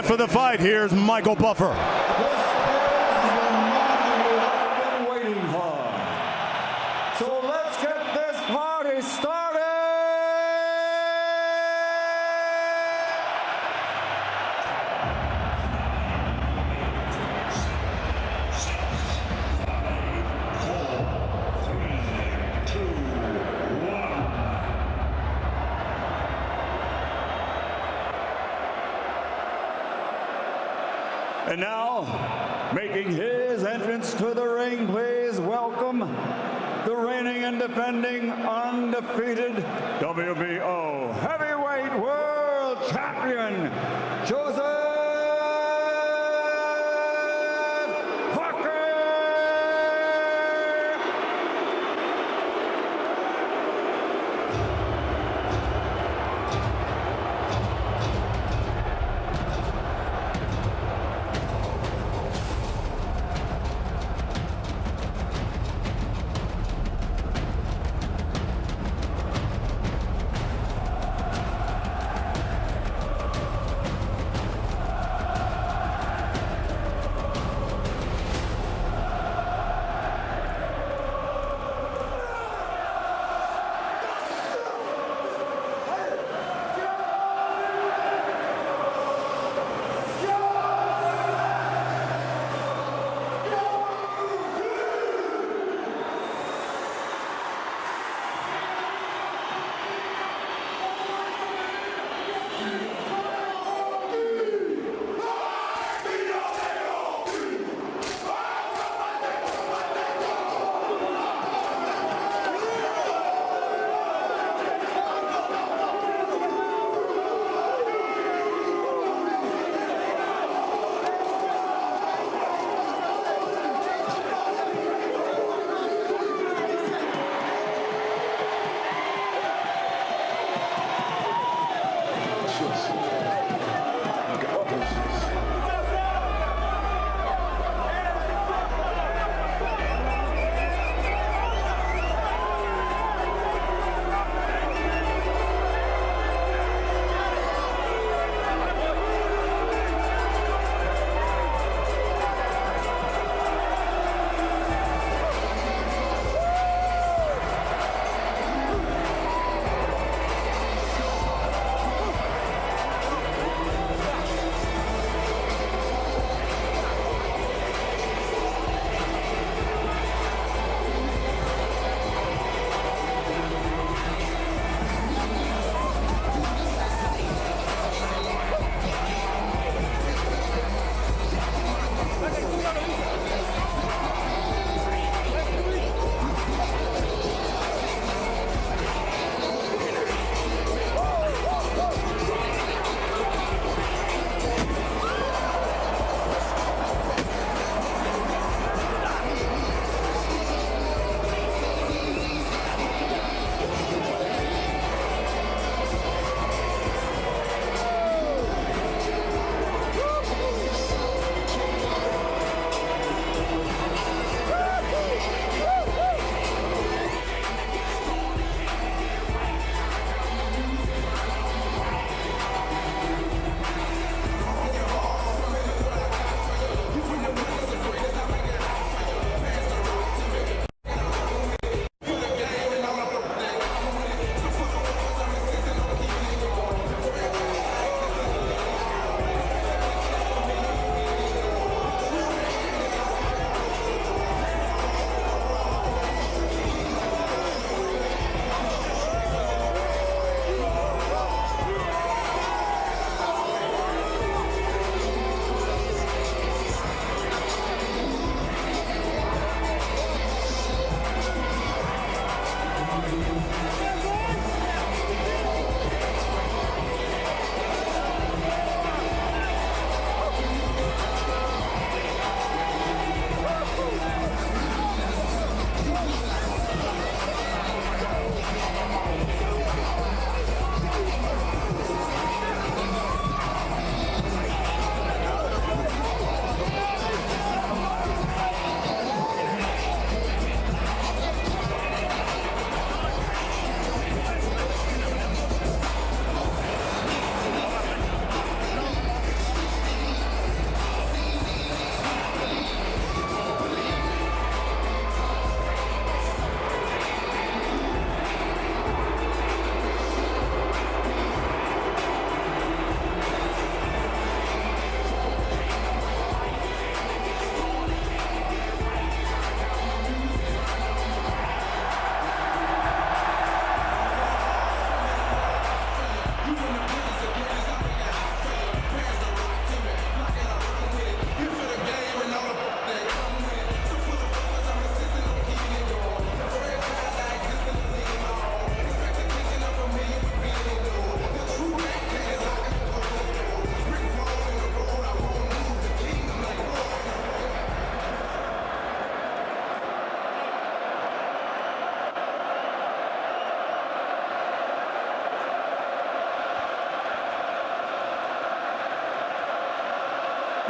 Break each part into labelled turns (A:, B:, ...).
A: time for the fight. Here's Michael Buffer.
B: Waiting for. So let's get this party started. And now, making his entrance to the ring, please welcome the reigning and defending undefeated WBO Heavyweight World Champion, Joseph Parker!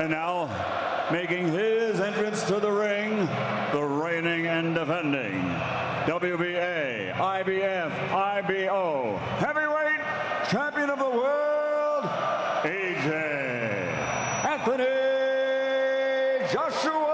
B: And now, making his entrance to the ring, the reigning and defending WBA, IBF, IBO, heavyweight champion of the world, AJ Anthony Joshua.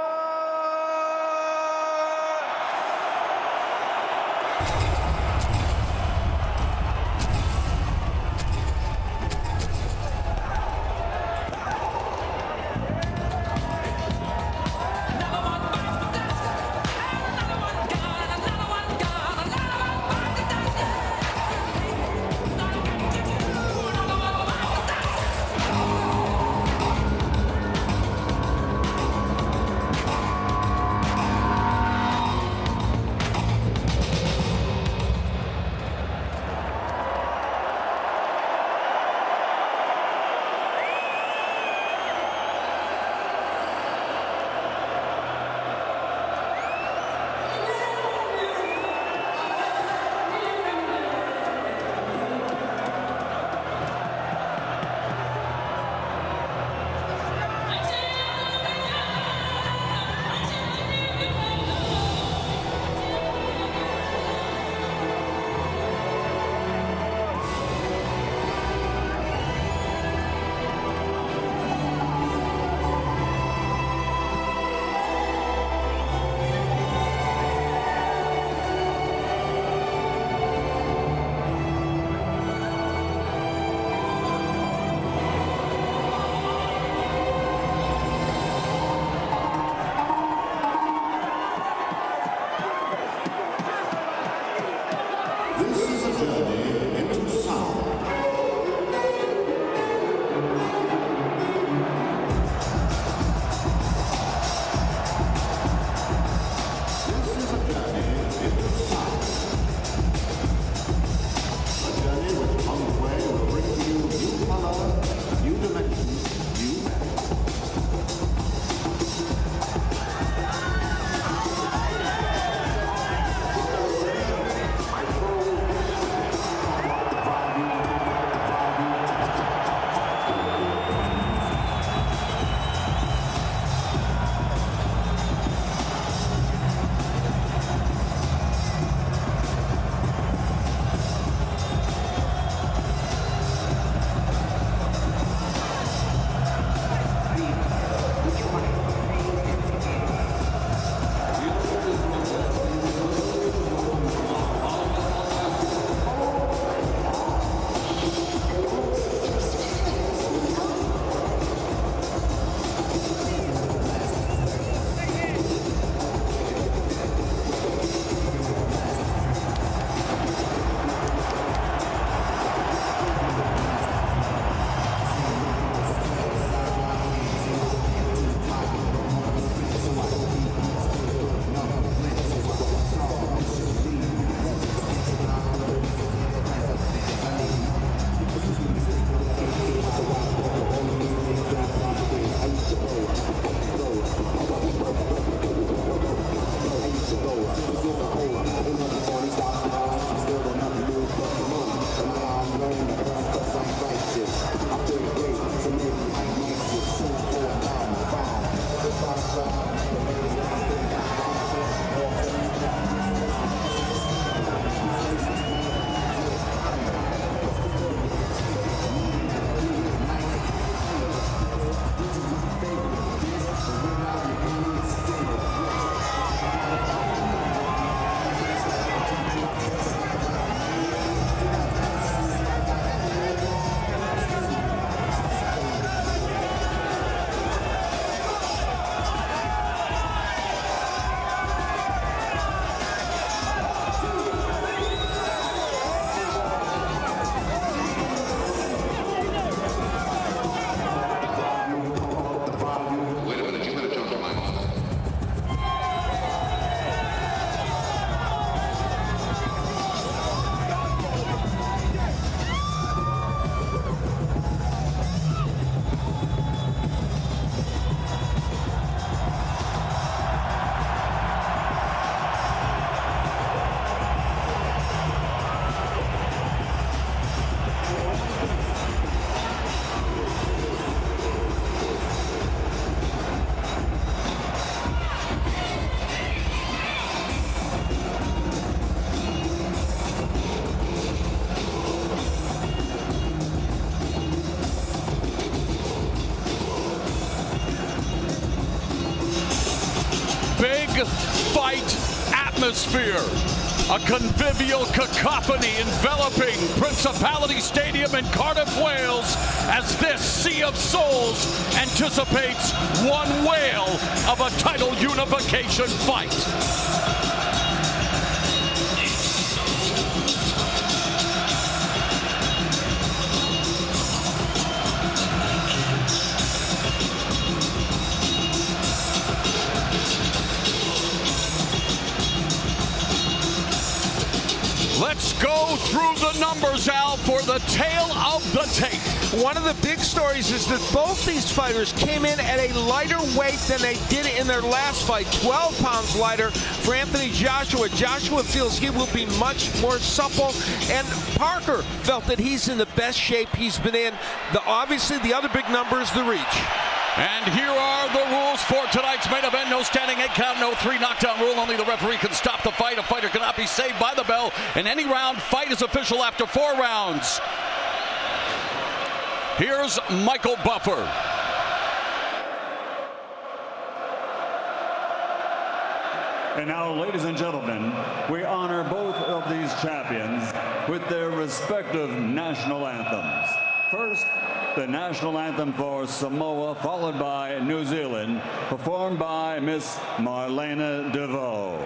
C: fight atmosphere. A convivial cacophony enveloping Principality Stadium in Cardiff, Wales, as this sea of souls anticipates one whale of a title unification fight. Let's go through the numbers, Al, for the tale of the tape.
D: One of the big stories is that both these fighters came in at a lighter weight than they did in their last fight, 12 pounds lighter for Anthony Joshua. Joshua feels he will be much more supple, and Parker felt that he's in the best shape he's been in. Obviously, the other big number is the reach.
C: And here are the rules for tonight's main event. No standing 8 count, no 3 knockdown rule. Only the referee can stop the fight. A fighter cannot be saved by the bell in any round. Fight is official after 4 rounds. Here's Michael Buffer.
B: And now, ladies and gentlemen, we honor both of these champions with their respective national anthems. First, the national anthem for Samoa, followed by New Zealand, performed by Miss Marlena DeVoe.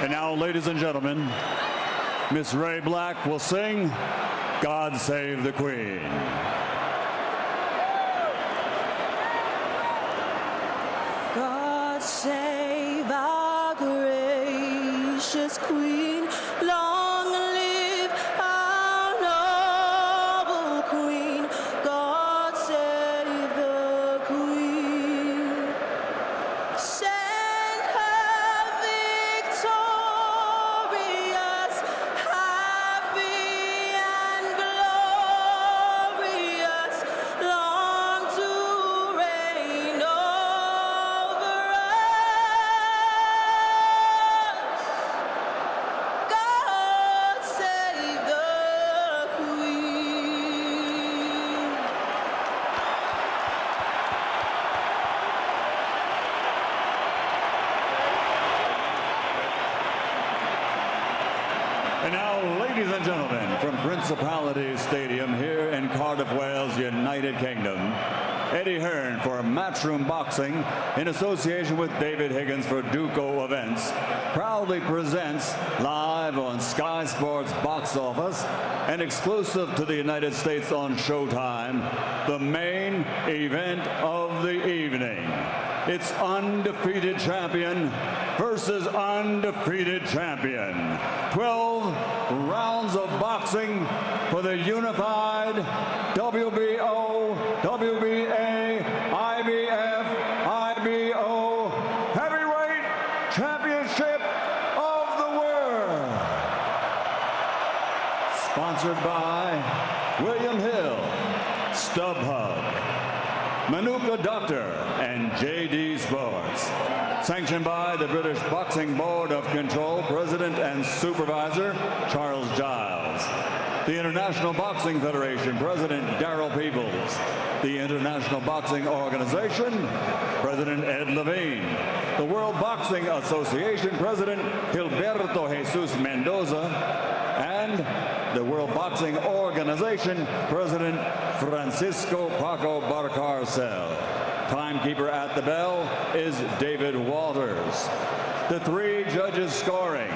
B: And now, ladies and gentlemen, Miss Ray Black will sing God Save the Queen.
E: God save our gracious Queen, long live our noble Queen. God save the Queen. Send her victorious, happy and glorious, long to reign over us. God save the Queen.
B: And now, ladies and gentlemen, from Principality Stadium here in Cardiff, Wales, United Kingdom, Eddie Hearn for Matchroom Boxing, in association with David Higgins for Duco Events, proudly presents live on Sky Sports Box Office and exclusive to the United States on Showtime, the main event of the evening. It's undefeated champion versus undefeated champion. 12 rounds of boxing for the unified WBO, WBA, IBF, IBO Heavyweight Championship of the World. Sponsored by William Hill, StubHub, Manuka Doctor, and JD Sports. Sanctioned by the British Boxing Board of Control, President and Supervisor Charles Giles. The International Boxing Federation, President Darrell Peebles. The International Boxing Organization, President Ed Levine. The World Boxing Association, President Gilberto Jesus Mendoza. And the World Boxing Organization, President Francisco Paco Barcarcel. Timekeeper at the bell is David Walters. The three judges scoring: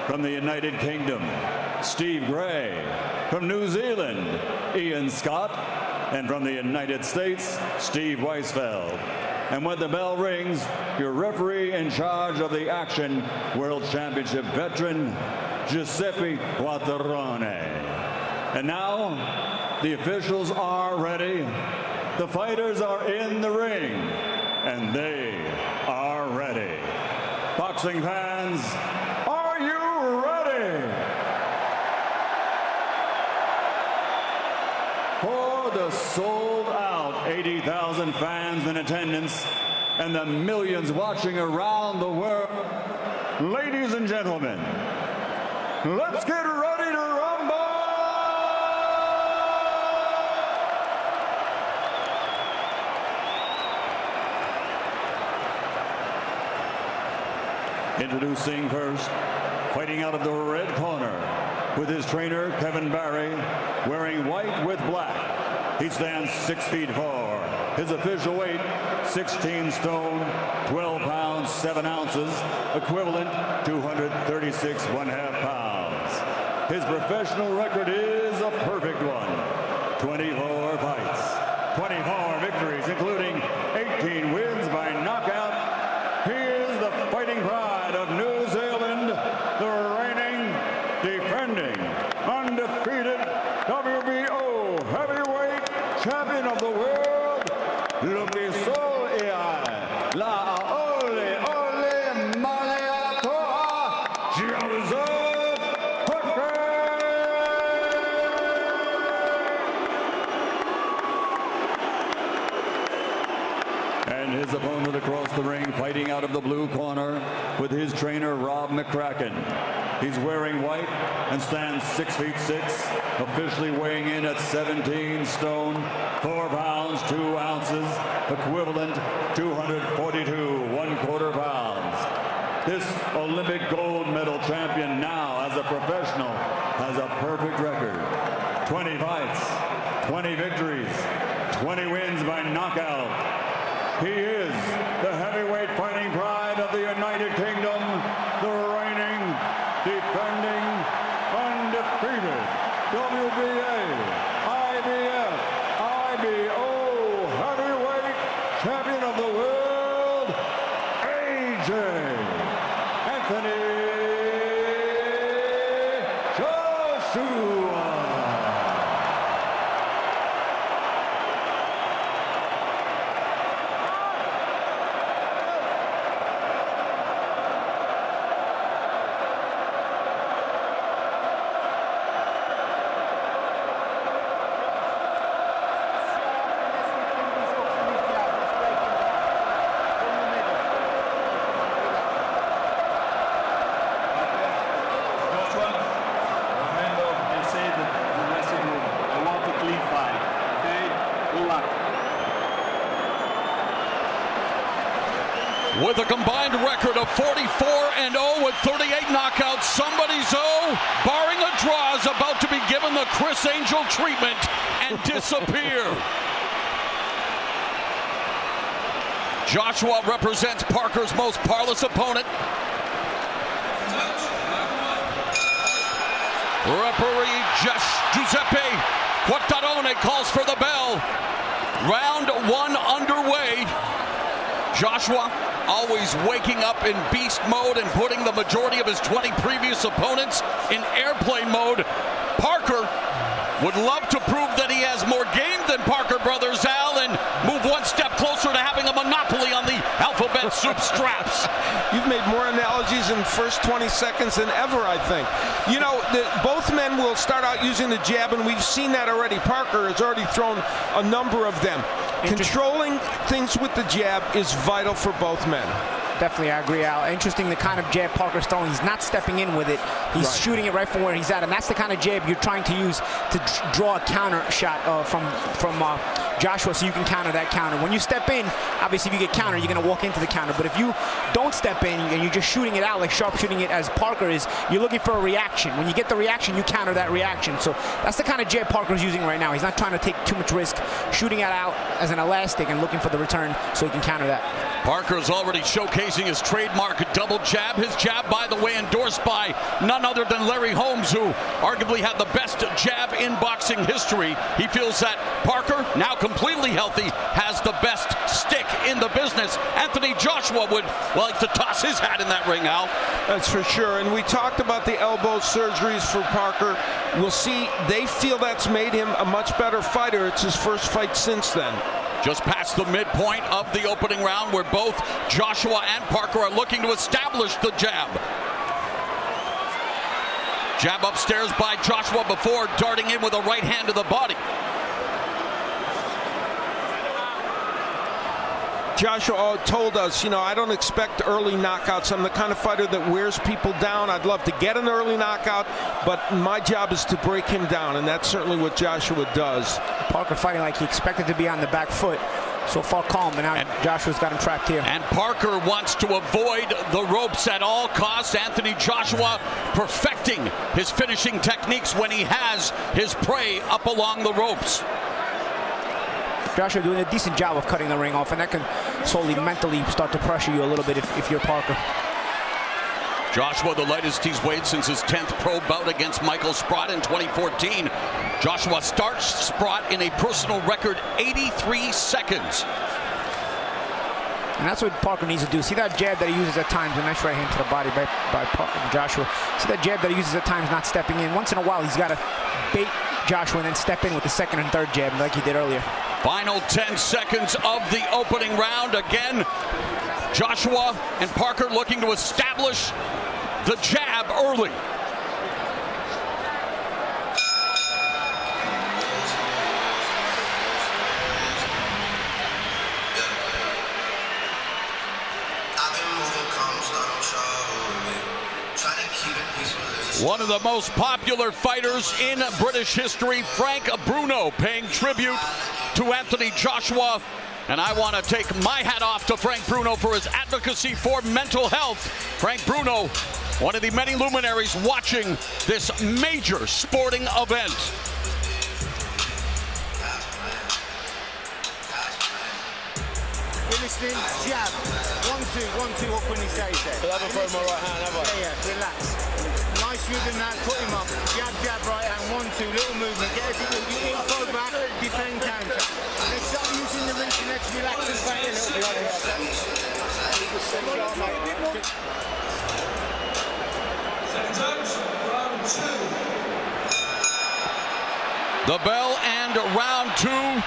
B: from the United Kingdom, Steve Gray; from New Zealand, Ian Scott; and from the United States, Steve Weisfeld. And when the bell rings, your referee in charge of the action, World Championship veteran, Giuseppe Quattrone. And now, the officials are ready. The fighters are in the ring, and they are ready. Boxing fans, are you ready? For the sold-out 80,000 fans in attendance and the millions watching around the world, ladies and gentlemen, let's get ready to rumble! Introducing first, fighting out of the red corner, with his trainer Kevin Barry, wearing white with black. He stands 6 feet 4. His official weight, 16 stone, 12 pounds, 7 ounces, equivalent 236 1/2 pounds. His professional record is a perfect one. 24 fights, 24 victories, including 18 wins by knockout. He is the fighting pride of New Zealand, the reigning, defending, undefeated WBO heavyweight champion of the world, Luki Sol Iai, La Ole Ole Maleatoa, Joseph Hooker. And his opponent across the ring, fighting out of the blue corner, with his trainer Rob McCracken. He's wearing white and stands 6 feet 6, officially weighing in at 17 stone, 4 pounds, 2 ounces, equivalent 242 1/4 pounds. This Olympic gold medal champion now, as a professional, has a perfect record. 20 fights, 20 victories, 20 wins by knockout. He is the heavyweight fighting pride of the United Kingdom, the reigning,
C: With a combined record of 44-0 with 38 knockouts, somebody's barring a draw, is about to be given the Chris Angel treatment and disappear. Joshua represents Parker's most parlous opponent. Referee Giuseppe Quattarone calls for the bell. Round one underway. Joshua always waking up in beast mode and putting the majority of his 20 previous opponents in airplane mode. Parker would love to prove that he has more game than Parker Brothers, Al, and move one step closer to having a monopoly on the alphabet soup straps.
D: You've made more analogies in the first 20 seconds than ever, I think. You know, both men will start out using the jab, and we've seen that already. Parker has already thrown a number of them. Controlling things with the jab is vital for both men.
F: Definitely, I agree, Al. Interesting, the kind of jab Parker's throwing. He's not stepping in with it. He's shooting it right from where he's at, and that's the kind of jab you're trying to use to draw a counter shot from Joshua, so you can counter that counter. When you step in, obviously, if you get counter, you're going to walk into the counter. But if you don't step in and you're just shooting it out, like sharpshooting it as Parker is, you're looking for a reaction. When you get the reaction, you counter that reaction. So that's the kind of jab Parker's using right now. He's not trying to take too much risk, shooting it out as an elastic and looking for the return so he can counter that.
C: Parker's already showcasing his trademark double jab. His jab, by the way, endorsed by none other than Larry Holmes, who arguably had the best jab in boxing history. He feels that Parker, now completely healthy, has the best stick in the business. Anthony Joshua would like to toss his hat in that ring, Al.
D: That's for sure. And we talked about the elbow surgeries for Parker. We'll see. They feel that's made him a much better fighter. It's his first fight since then.
C: Just past the midpoint of the opening round, where both Joshua and Parker are looking to establish the jab. Jab upstairs by Joshua before darting in with a right hand to the body.
D: Joshua told us, you know, I don't expect early knockouts. I'm the kind of fighter that wears people down. I'd love to get an early knockout, but my job is to break him down, and that's certainly what Joshua does.
F: Parker fighting like he expected to be on the back foot. So far calm, but now Joshua's got him trapped here.
C: And Parker wants to avoid the ropes at all costs. Anthony Joshua perfecting his finishing techniques when he has his prey up along the ropes.
F: Joshua doing a decent job of cutting the ring off, and that can slowly mentally start to pressure you a little bit if you're Parker.
C: Joshua, the lightest he's weighed since his 10th pro bout against Michael Sprott in 2014. Joshua starts Sprott in a personal record 83 seconds.
F: And that's what Parker needs to do. See that jab that he uses at times, a nice right hand to the body by Joshua. See that jab that he uses at times, not stepping in. Once in a while, he's got to bait Joshua and then step in with the second and third jab like he did earlier.
C: Final 10 seconds of the opening round. Again, Joshua and Parker looking to establish the jab early. One of the most popular fighters in British history, Frank Bruno, paying tribute to Anthony Joshua. And I want to take my hat off to Frank Bruno for his advocacy for mental health. Frank Bruno, one of the many luminaries watching this major sporting event.
G: You're listening, jab, 1, 2, 1, 2, up when he says that.
H: I haven't thrown my right hand, have I?
G: Yeah, relax. Nice rhythm that, cut him up. Jab, jab, right hand, 1, 2, little movement. Get everything, you info back, defend counter. Let's start using the reach and let's relax and fight a little bit.
C: The bell and round two.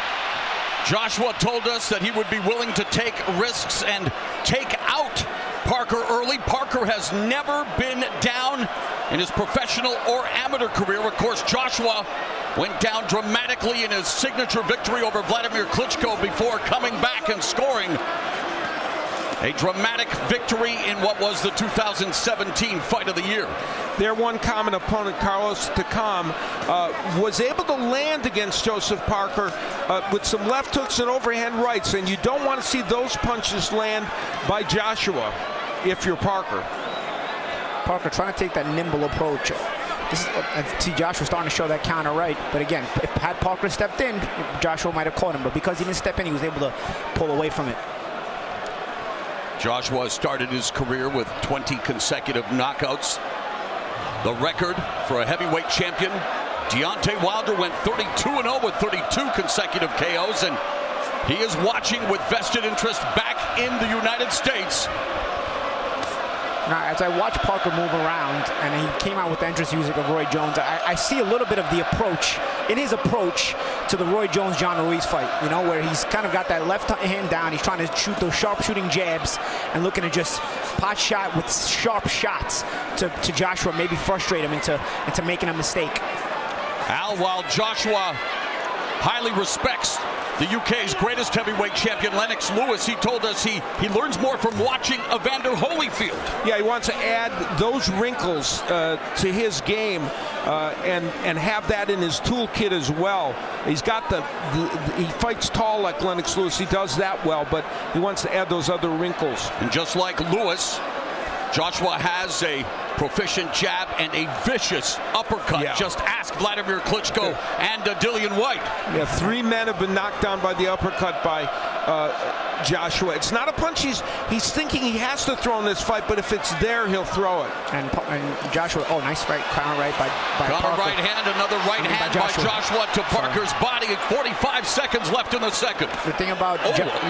C: Joshua told us that he would be willing to take risks and take out Parker early. Parker has never been down in his professional or amateur career. Of course, Joshua went down dramatically in his signature victory over Vladimir Klitschko before coming back and scoring. A dramatic victory in what was the 2017 Fight of the Year.
D: Their one common opponent, Carlos Takam, was able to land against Joseph Parker with some left hooks and overhand rights, and you don't want to see those punches land by Joshua if you're Parker.
F: Parker trying to take that nimble approach. I see Joshua starting to show that counter right, but again, if had Parker stepped in, Joshua might have caught him, but because he didn't step in, he was able to pull away from it.
C: Joshua started his career with 20 consecutive knockouts. The record for a heavyweight champion, Deontay Wilder, went 32-0 with 32 consecutive KOs, and he is watching with vested interest back in the United States.
F: Now, as I watch Parker move around, and he came out with the entrance music of Roy Jones, I see a little bit of the approach, in his approach to the Roy Jones-John Ruiz fight, you know, where he's kind of got that left hand down, he's trying to shoot those sharp-shooting jabs and looking to just pot shot with sharp shots to Joshua, maybe frustrate him into making a mistake.
C: Al, while Joshua highly respects the UK's greatest heavyweight champion, Lennox Lewis, he told us he learns more from watching Evander Holyfield.
D: Yeah, he wants to add those wrinkles to his game and have that in his toolkit as well. He's got he fights tall like Lennox Lewis. He does that well, but he wants to add those other wrinkles.
C: And just like Lewis, Joshua has a proficient jab and a vicious uppercut. Yeah. Just ask Vladimir Klitschko and Dillian White.
D: Yeah, 3 men have been knocked down by the uppercut by Joshua. It's not a punch he's thinking he has to throw in this fight, but if it's there, he'll throw it.
F: And Joshua, oh, nice right, counter right by
C: Parker. Right hand, another right hand by Joshua to Parker's body. 45 seconds left in the second.
F: The thing about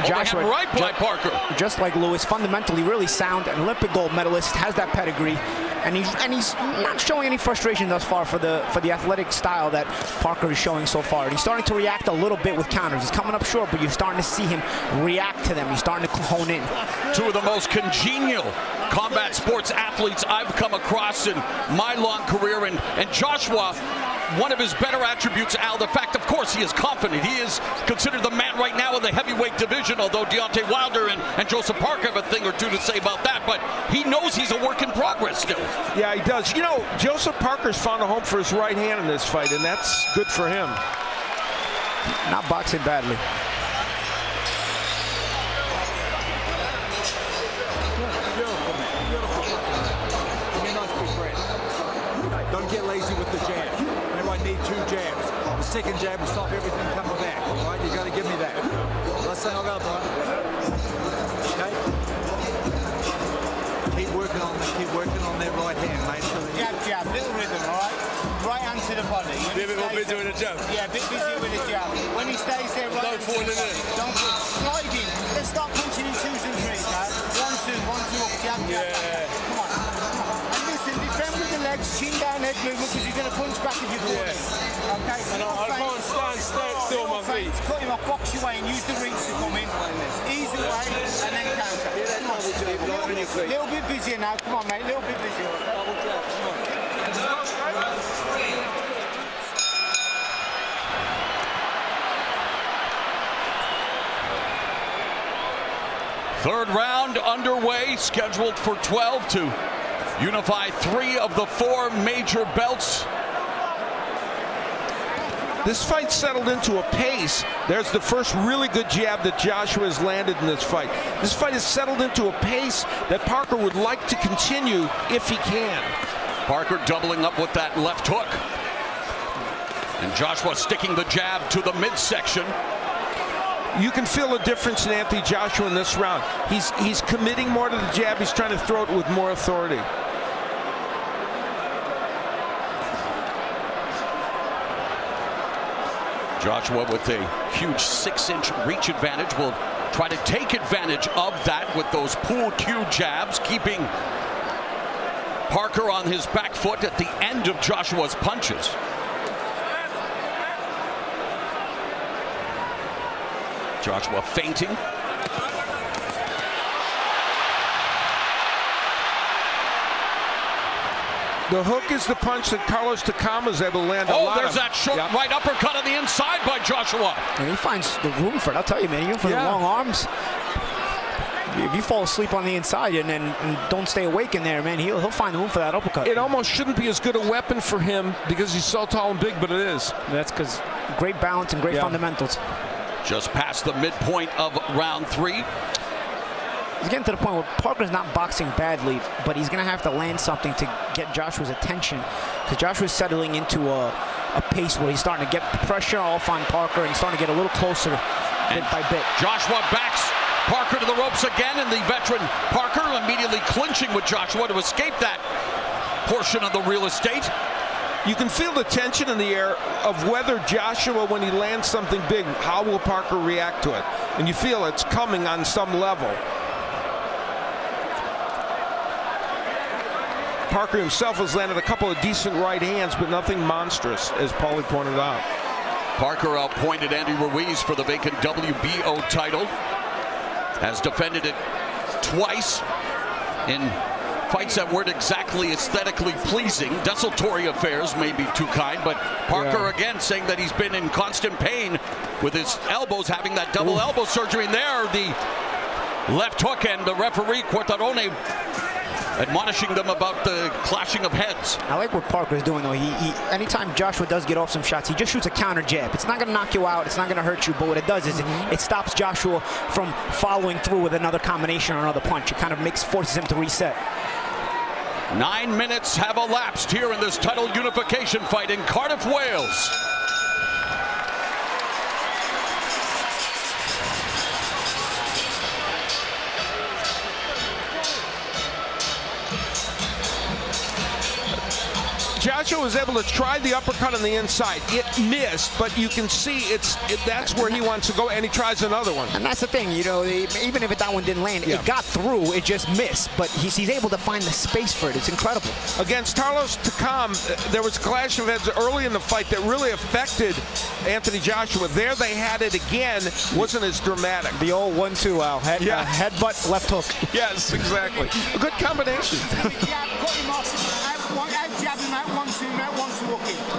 F: Joshua,
C: right by Parker.
F: Just like Lewis, fundamentally really sound, an Olympic gold medalist, has that pedigree. And he's not showing any frustration thus far for the athletic style that Parker is showing so far. And he's starting to react a little bit with counters. He's coming up short, but you're starting to see him react to them. He's starting to hone in.
C: Two of the most congenial combat sports athletes I've come across in my long career. And Joshua, one of his better attributes, Al, the fact, of course, he is confident. He is considered the man right now in the heavyweight division, although Deontay Wilder and Joseph Parker have a thing or two to say about that. But he knows he's a work in progress still.
D: Yeah, he does. You know, Joseph Parker's found a home for his right hand in this fight, and that's good for him.
F: Not boxing badly.
H: Don't get lazy with the jab. Everyone need 2 jabs. The second jab will stop everything coming back. All right, you got to give me that. Let's say I'll go, okay? Keep working on that right hand, mate.
G: Jab, little rhythm, all right? Right hand to the body.
I: Be a bit more busy with the jab.
G: Yeah, a bit busy with the jab. When he stays there, right.
I: Don't fall in it.
G: Don't slide in. Let's start punching in 2s and 3s, guys. 1, 2, 1, 2, up, jab, jab.
I: Yeah.
G: Come on. And listen, defend with the legs, chin down, head movement, because you're going to punch back if you fall in. Okay?
I: And I can't stand still on my feet.
G: Cut him off, box your way, and use the reach to come in. Ease away, and then counter. A little bit busier now. Come on, mate. A little bit busier.
C: Third round underway, scheduled for 12 to unify 3 of the 4 major belts.
D: This fight settled into a pace. There's the first really good jab that Joshua has landed in this fight. This fight has settled into a pace that Parker would like to continue if he can.
C: Parker doubling up with that left hook. And Joshua sticking the jab to the midsection.
D: You can feel a difference in Anthony Joshua in this round. He's committing more to the jab. He's trying to throw it with more authority.
C: Joshua with a huge 6-inch reach advantage will try to take advantage of that with those pool cue jabs, keeping Parker on his back foot at the end of Joshua's punches. Joshua feinting.
D: The hook is the punch that Carlos Takam is able to land a lot.
C: Oh, there's that short right uppercut on the inside by Joshua.
F: And he finds the room for it. I'll tell you, man, even for the long arms. If you fall asleep on the inside and don't stay awake in there, man, he'll find room for that uppercut.
D: It almost shouldn't be as good a weapon for him because he's so tall and big, but it is.
F: That's because great balance and great fundamentals.
C: Just past the midpoint of round 3.
F: He's getting to the point where Parker's not boxing badly, but he's going to have to land something to get Joshua's attention, because Joshua's settling into a pace where he's starting to get pressure off on Parker and he's starting to get a little closer bit by bit.
C: Joshua backs Parker to the ropes again, and the veteran Parker immediately clinching with Joshua to escape that portion of the real estate.
D: You can feel the tension in the air of whether Joshua, when he lands something big, how will Parker react to it? And you feel it's coming on some level. Parker himself has landed a couple of decent right hands, but nothing monstrous, as Paulie pointed out.
C: Parker appointed Andy Ruiz for the vacant WBO title. Has defended it twice in fights that weren't exactly aesthetically pleasing. Desultory affairs may be too kind, but Parker again saying that he's been in constant pain with his elbows, having that double elbow surgery. And there, the left hook, and the referee Quartarone admonishing them about the clashing of heads.
F: I like what Parker's doing, though. Anytime Joshua does get off some shots, he just shoots a counter jab. It's not going to knock you out. It's not going to hurt you. But what it does is it stops Joshua from following through with another combination or another punch. It kind of forces him to reset.
C: 9 minutes have elapsed here in this title unification fight in Cardiff, Wales.
D: Joshua was able to try the uppercut on the inside. It missed, but you can see that's where he wants to go, and he tries another one.
F: And that's the thing, even if that one didn't land, it got through, it just missed. But he's able to find the space for it. It's incredible.
D: Against Carlos Takam, there was a clash of heads early in the fight that really affected Anthony Joshua. There they had it again. Wasn't as dramatic.
F: The old 1-2, Al. Headbutt, left hook.
D: Yes, exactly. A good combination.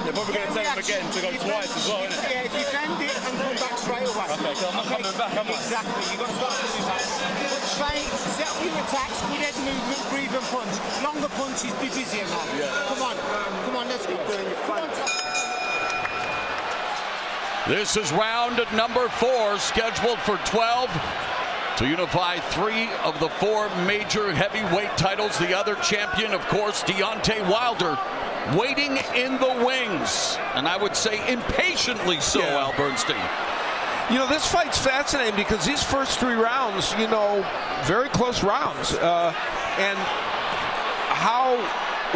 I: They're probably going to tell him again to go twice as well, isn't it?
G: Yeah, defend it and come back straight away.
I: Okay, so I'm not coming back, am I?
G: Exactly, you've got to start coming back. Train, set up your attacks, good head movement, breathe and punch. Longer punches, be busier, man. Yeah. Come on, let's go.
C: This is round number 4, scheduled for 12 to unify 3 of the 4 major heavyweight titles. The other champion, of course, Deontay Wilder, waiting in the wings, and I would say impatiently so, Al Bernstein.
D: This fight's fascinating because these first 3 rounds, very close rounds. And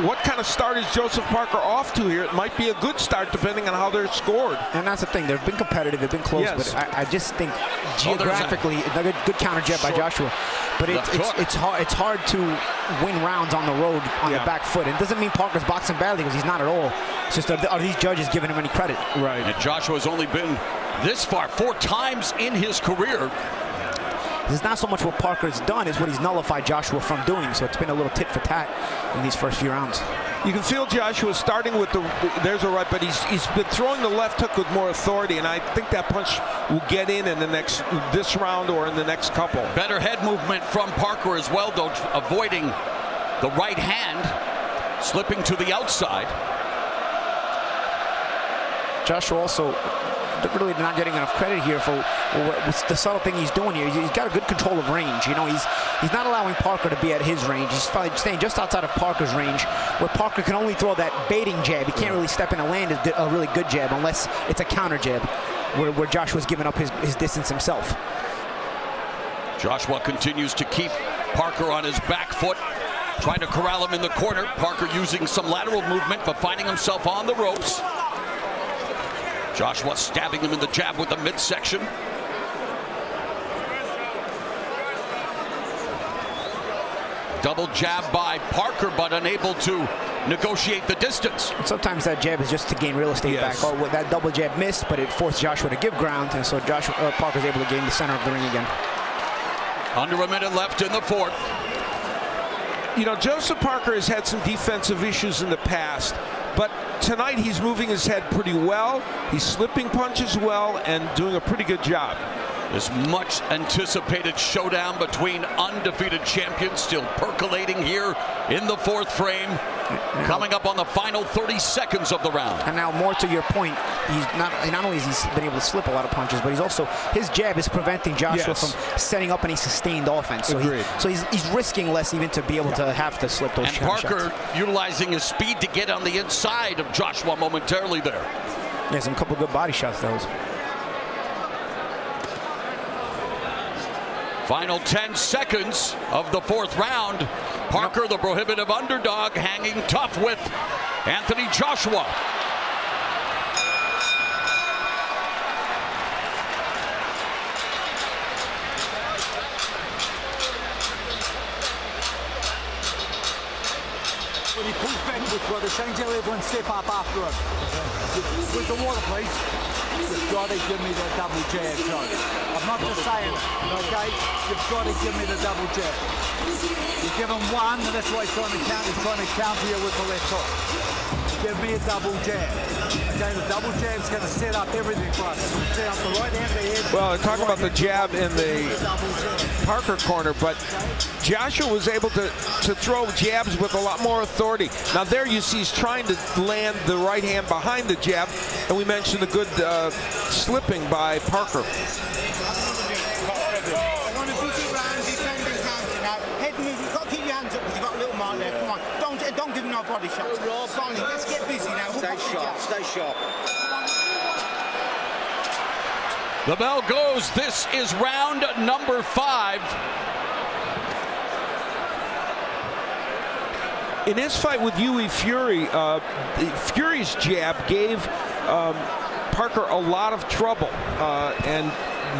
D: what kind of start is Joseph Parker off to here? It might be a good start depending on how they're scored.
F: And that's the thing. They've been competitive. They've been close.
D: Yes.
F: But I just think geographically, a good counter jab by Joshua. But it's hard to win rounds on the road on the back foot. It doesn't mean Parker's boxing badly, because he's not at all. It's just, are these judges giving him any credit?
D: Right.
C: And Joshua's only been this far 4 times in his career.
F: It's not so much what Parker's done as what he's nullified Joshua from doing. So it's been a little tit for tat in these first few rounds.
D: You can feel Joshua starting with there's a right, but he's been throwing the left hook with more authority, and I think that punch will get in this round or in the next couple.
C: Better head movement from Parker as well, though, avoiding the right hand, slipping to the outside.
F: Joshua also really not getting enough credit here for the subtle thing he's doing here. He's got a good control of range. He's not allowing Parker to be at his range. He's staying just outside of Parker's range, where Parker can only throw that baiting jab. He can't really step in and land a really good jab unless it's a counter jab, where Joshua's giving up his distance himself.
C: Joshua continues to keep Parker on his back foot, trying to corral him in the corner. Parker using some lateral movement, but finding himself on the ropes. Joshua stabbing him in the jab with the midsection. Double jab by Parker, but unable to negotiate the distance.
F: Sometimes that jab is just to gain real estate back. Oh, that double jab missed, but it forced Joshua to give ground, and so Parker's able to gain the center of the ring again.
C: Under a minute left in the 4th.
D: Joseph Parker has had some defensive issues in the past, but tonight he's moving his head pretty well. He's slipping punches well and doing a pretty good job.
C: This much anticipated showdown between undefeated champions still percolating here in the fourth frame. Coming up on the final 30 seconds of the round.
F: And now, more to your point, he's not only has he been able to slip a lot of punches, but he's also, his jab is preventing Joshua from setting up any sustained offense. So, he's risking less even to be able to have to slip those shots.
C: And Parker utilizing his speed to get on the inside of Joshua momentarily there.
F: Yeah, some couple good body shots, those.
C: Final 10 seconds of the fourth round. Parker, the prohibitive underdog, hanging tough with Anthony Joshua.
H: When he pulls back with brother, change how everyone step up after him. With the water, please. You've got to give me that double jab, Joe. I'm not just saying it, okay? You've got to give me the double jab. You give him one, and that's why he's trying to counter. He's trying to counter you with the left hook. Give me a double jab. Okay, the double jab's going to set up everything for us. Set up the right hand, the head.
D: Well, talking about the jab in the Parker corner, but Joshua was able to throw jabs with a lot more authority. Now there you see he's trying to land the right hand behind the jab, and we mentioned the good slipping by Parker.
G: Don't give him no body shots. Finally, let's get busy now. Stay sharp, stay sharp.
C: The bell goes. This is round number 5.
D: In his fight with Hughie Fury, Fury's jab gave Parker a lot of trouble, and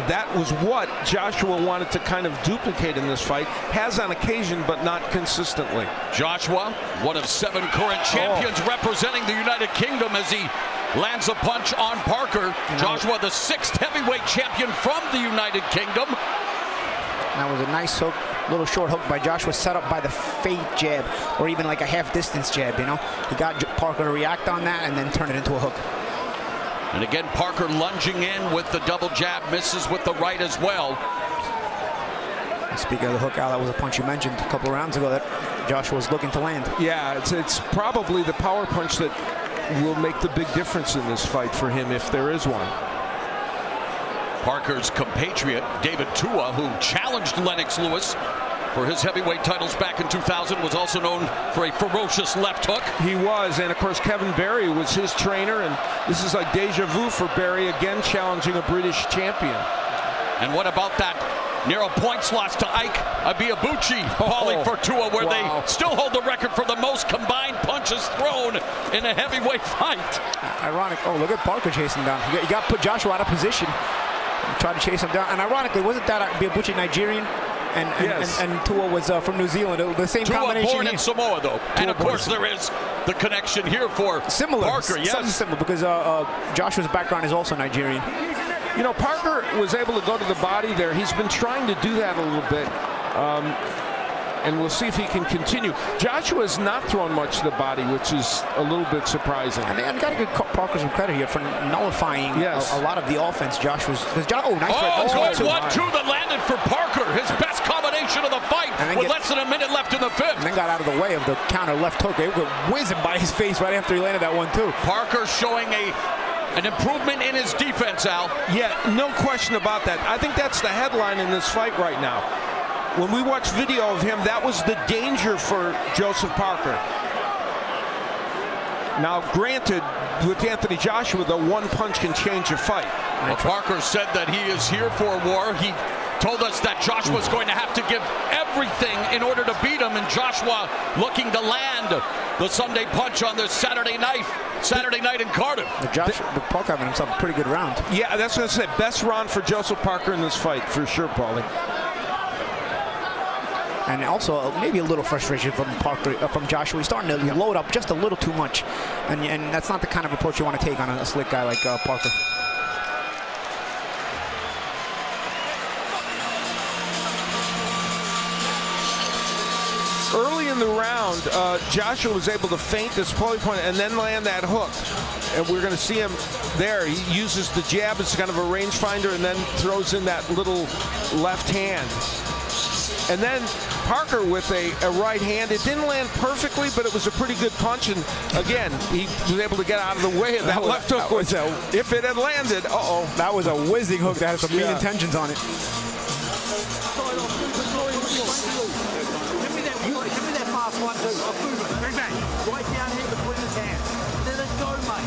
D: that was what Joshua wanted to kind of duplicate in this fight. Has on occasion, but not consistently.
C: Joshua, one of 7 current champions representing the United Kingdom, as he lands a punch on Parker. Joshua, the 6th heavyweight champion from the United Kingdom.
F: That was a nice hook, little short hook by Joshua, set up by the fade jab, or even like a half-distance jab, you know? He got Parker to react on that and then turn it into a hook.
C: And again, Parker lunging in with the double jab, misses with the right as well.
F: Speaking of the hook, Al, that was a punch you mentioned a couple of rounds ago that Joshua was looking to land.
D: Yeah, it's probably the power punch that will make the big difference in this fight for him, if there is one.
C: Parker's compatriot, David Tua, who challenged Lennox Lewis for his heavyweight titles back in 2000, was also known for a ferocious left hook.
D: He was, and of course Kevin Barry was his trainer, and this is like deja vu for Barry, again challenging a British champion.
C: And what about that narrow points loss to Ike Abiabuchi, Paulie, for Tua, where they still hold the record for the most combined punches thrown in a heavyweight fight.
F: Ironic. Oh, look at Parker chasing down. You got to put Joshua out of position. Try to chase him down. And ironically, wasn't that Abiabuchi Nigerian? And Tua was from New Zealand. The same
C: Tua
F: combination
C: born
F: here.
C: in Samoa, though. And of course, there is the connection here for Parker. Yes,
F: something similar, because Joshua's background is also Nigerian.
D: You know, Parker was able to go to the body there. He's been trying to do that a little bit. And we'll see if he can continue. Joshua's not thrown much to the body, which is a little bit surprising.
F: And I got to give Parker some credit here for nullifying a lot of the offense Joshua's. Nice
C: good 1-2 that landed for Parker. His best combination of the fight with less than a minute left in the 5th.
F: And then got out of the way of the counter left hook. They were whizzing by his face right after he landed that 1-2.
C: Parker showing an improvement in his defense, Al.
D: Yeah, no question about that. I think that's the headline in this fight right now. When we watch video of him, that was the danger for Joseph Parker. Now, granted, with Anthony Joshua, the one punch can change a fight.
C: Well, Parker said that he is here for war. He told us that Joshua's going to have to give everything in order to beat him, and Joshua looking to land the Sunday punch on this Saturday night in Cardiff.
F: Parker having himself a pretty good round.
D: Yeah, that's what I said. Best round for Joseph Parker in this fight, for sure, Paulie.
F: And also maybe a little frustration from Parker, from Joshua. He's starting to load up just a little too much, and that's not the kind of approach you want to take on a slick guy like Parker.
D: Early in the round, Joshua was able to feint this pulling point and then land that hook. And we're going to see him there. He uses the jab as kind of a rangefinder and then throws in that little left hand. And then Parker with a right hand. It didn't land perfectly, but it was a pretty good punch. And again, he was able to get out of the way of that left hook. If it had landed,
F: that was a whizzing hook that had some mean intentions on it.
H: Give me that fast 1-2. I'll move it. Bang, bang. Right down here between his hands. Let it go, mate.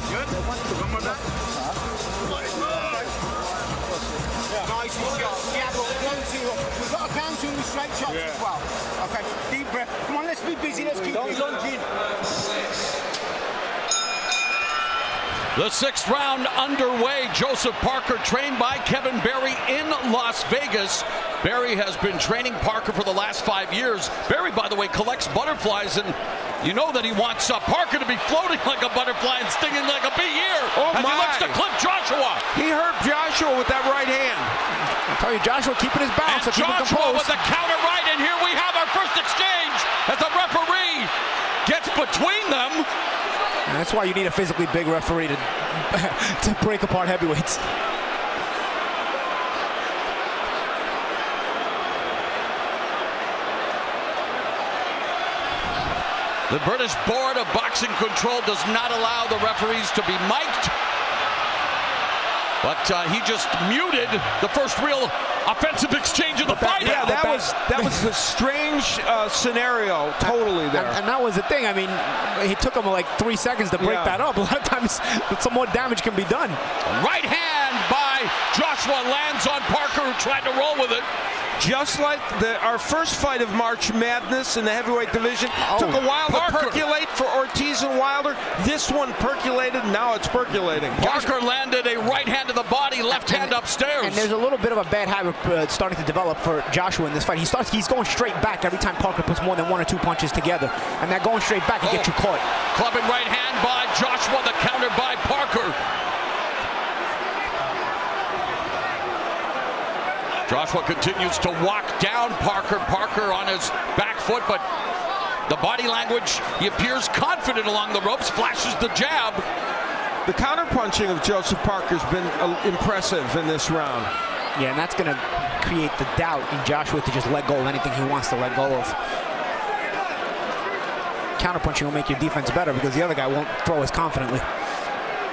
G: Good. One more back. Nice shot. Yeah, but 1-2. We've got a counter in the straight shots as well. Okay, deep breath. Come on, let's be busy. Let's keep it.
C: The 6th round underway. Joseph Parker, trained by Kevin Barry in Las Vegas. Barry has been training Parker for the last 5 years. Barry, by the way, collects butterflies, and you know that he wants Parker to be floating like a butterfly and stinging like a bee here. As he looks to clip Joshua.
D: He hurt Joshua with that right hand.
F: I tell you, Joshua keeping his balance.
C: And Joshua with the counter right, and here we have our first exchange as the referee gets between them.
F: And that's why you need a physically big referee to break apart heavyweights.
C: The British Board of Boxing Control does not allow the referees to be mic'd. But he just muted the first real offensive exchange of the fight.
D: Yeah, that was the strange scenario totally there.
F: And that was the thing. I mean, it took him like 3 seconds to break that up. A lot of times, some more damage can be done.
C: Right hand by Joshua lands on Parker, who tried to roll with it.
D: Just like our first fight of March Madness in the heavyweight division, took a while to percolate for Ortiz and Wilder. This one percolated, now it's percolating.
C: Parker landed a right hand to the body, left hand upstairs.
F: And there's a little bit of a bad habit starting to develop for Joshua in this fight. He's going straight back every time Parker puts more than 1 or 2 punches together. And that going straight back, he gets you caught.
C: Clubbing right hand by Joshua, the counter by Parker. Joshua continues to walk down Parker. Parker on his back foot, but the body language, he appears confident along the ropes, flashes the jab.
D: The counterpunching of Joseph Parker's been impressive in this round.
F: Yeah, and that's going to create the doubt in Joshua to just let go of anything he wants to let go of. Counterpunching will make your defense better because the other guy won't throw as confidently.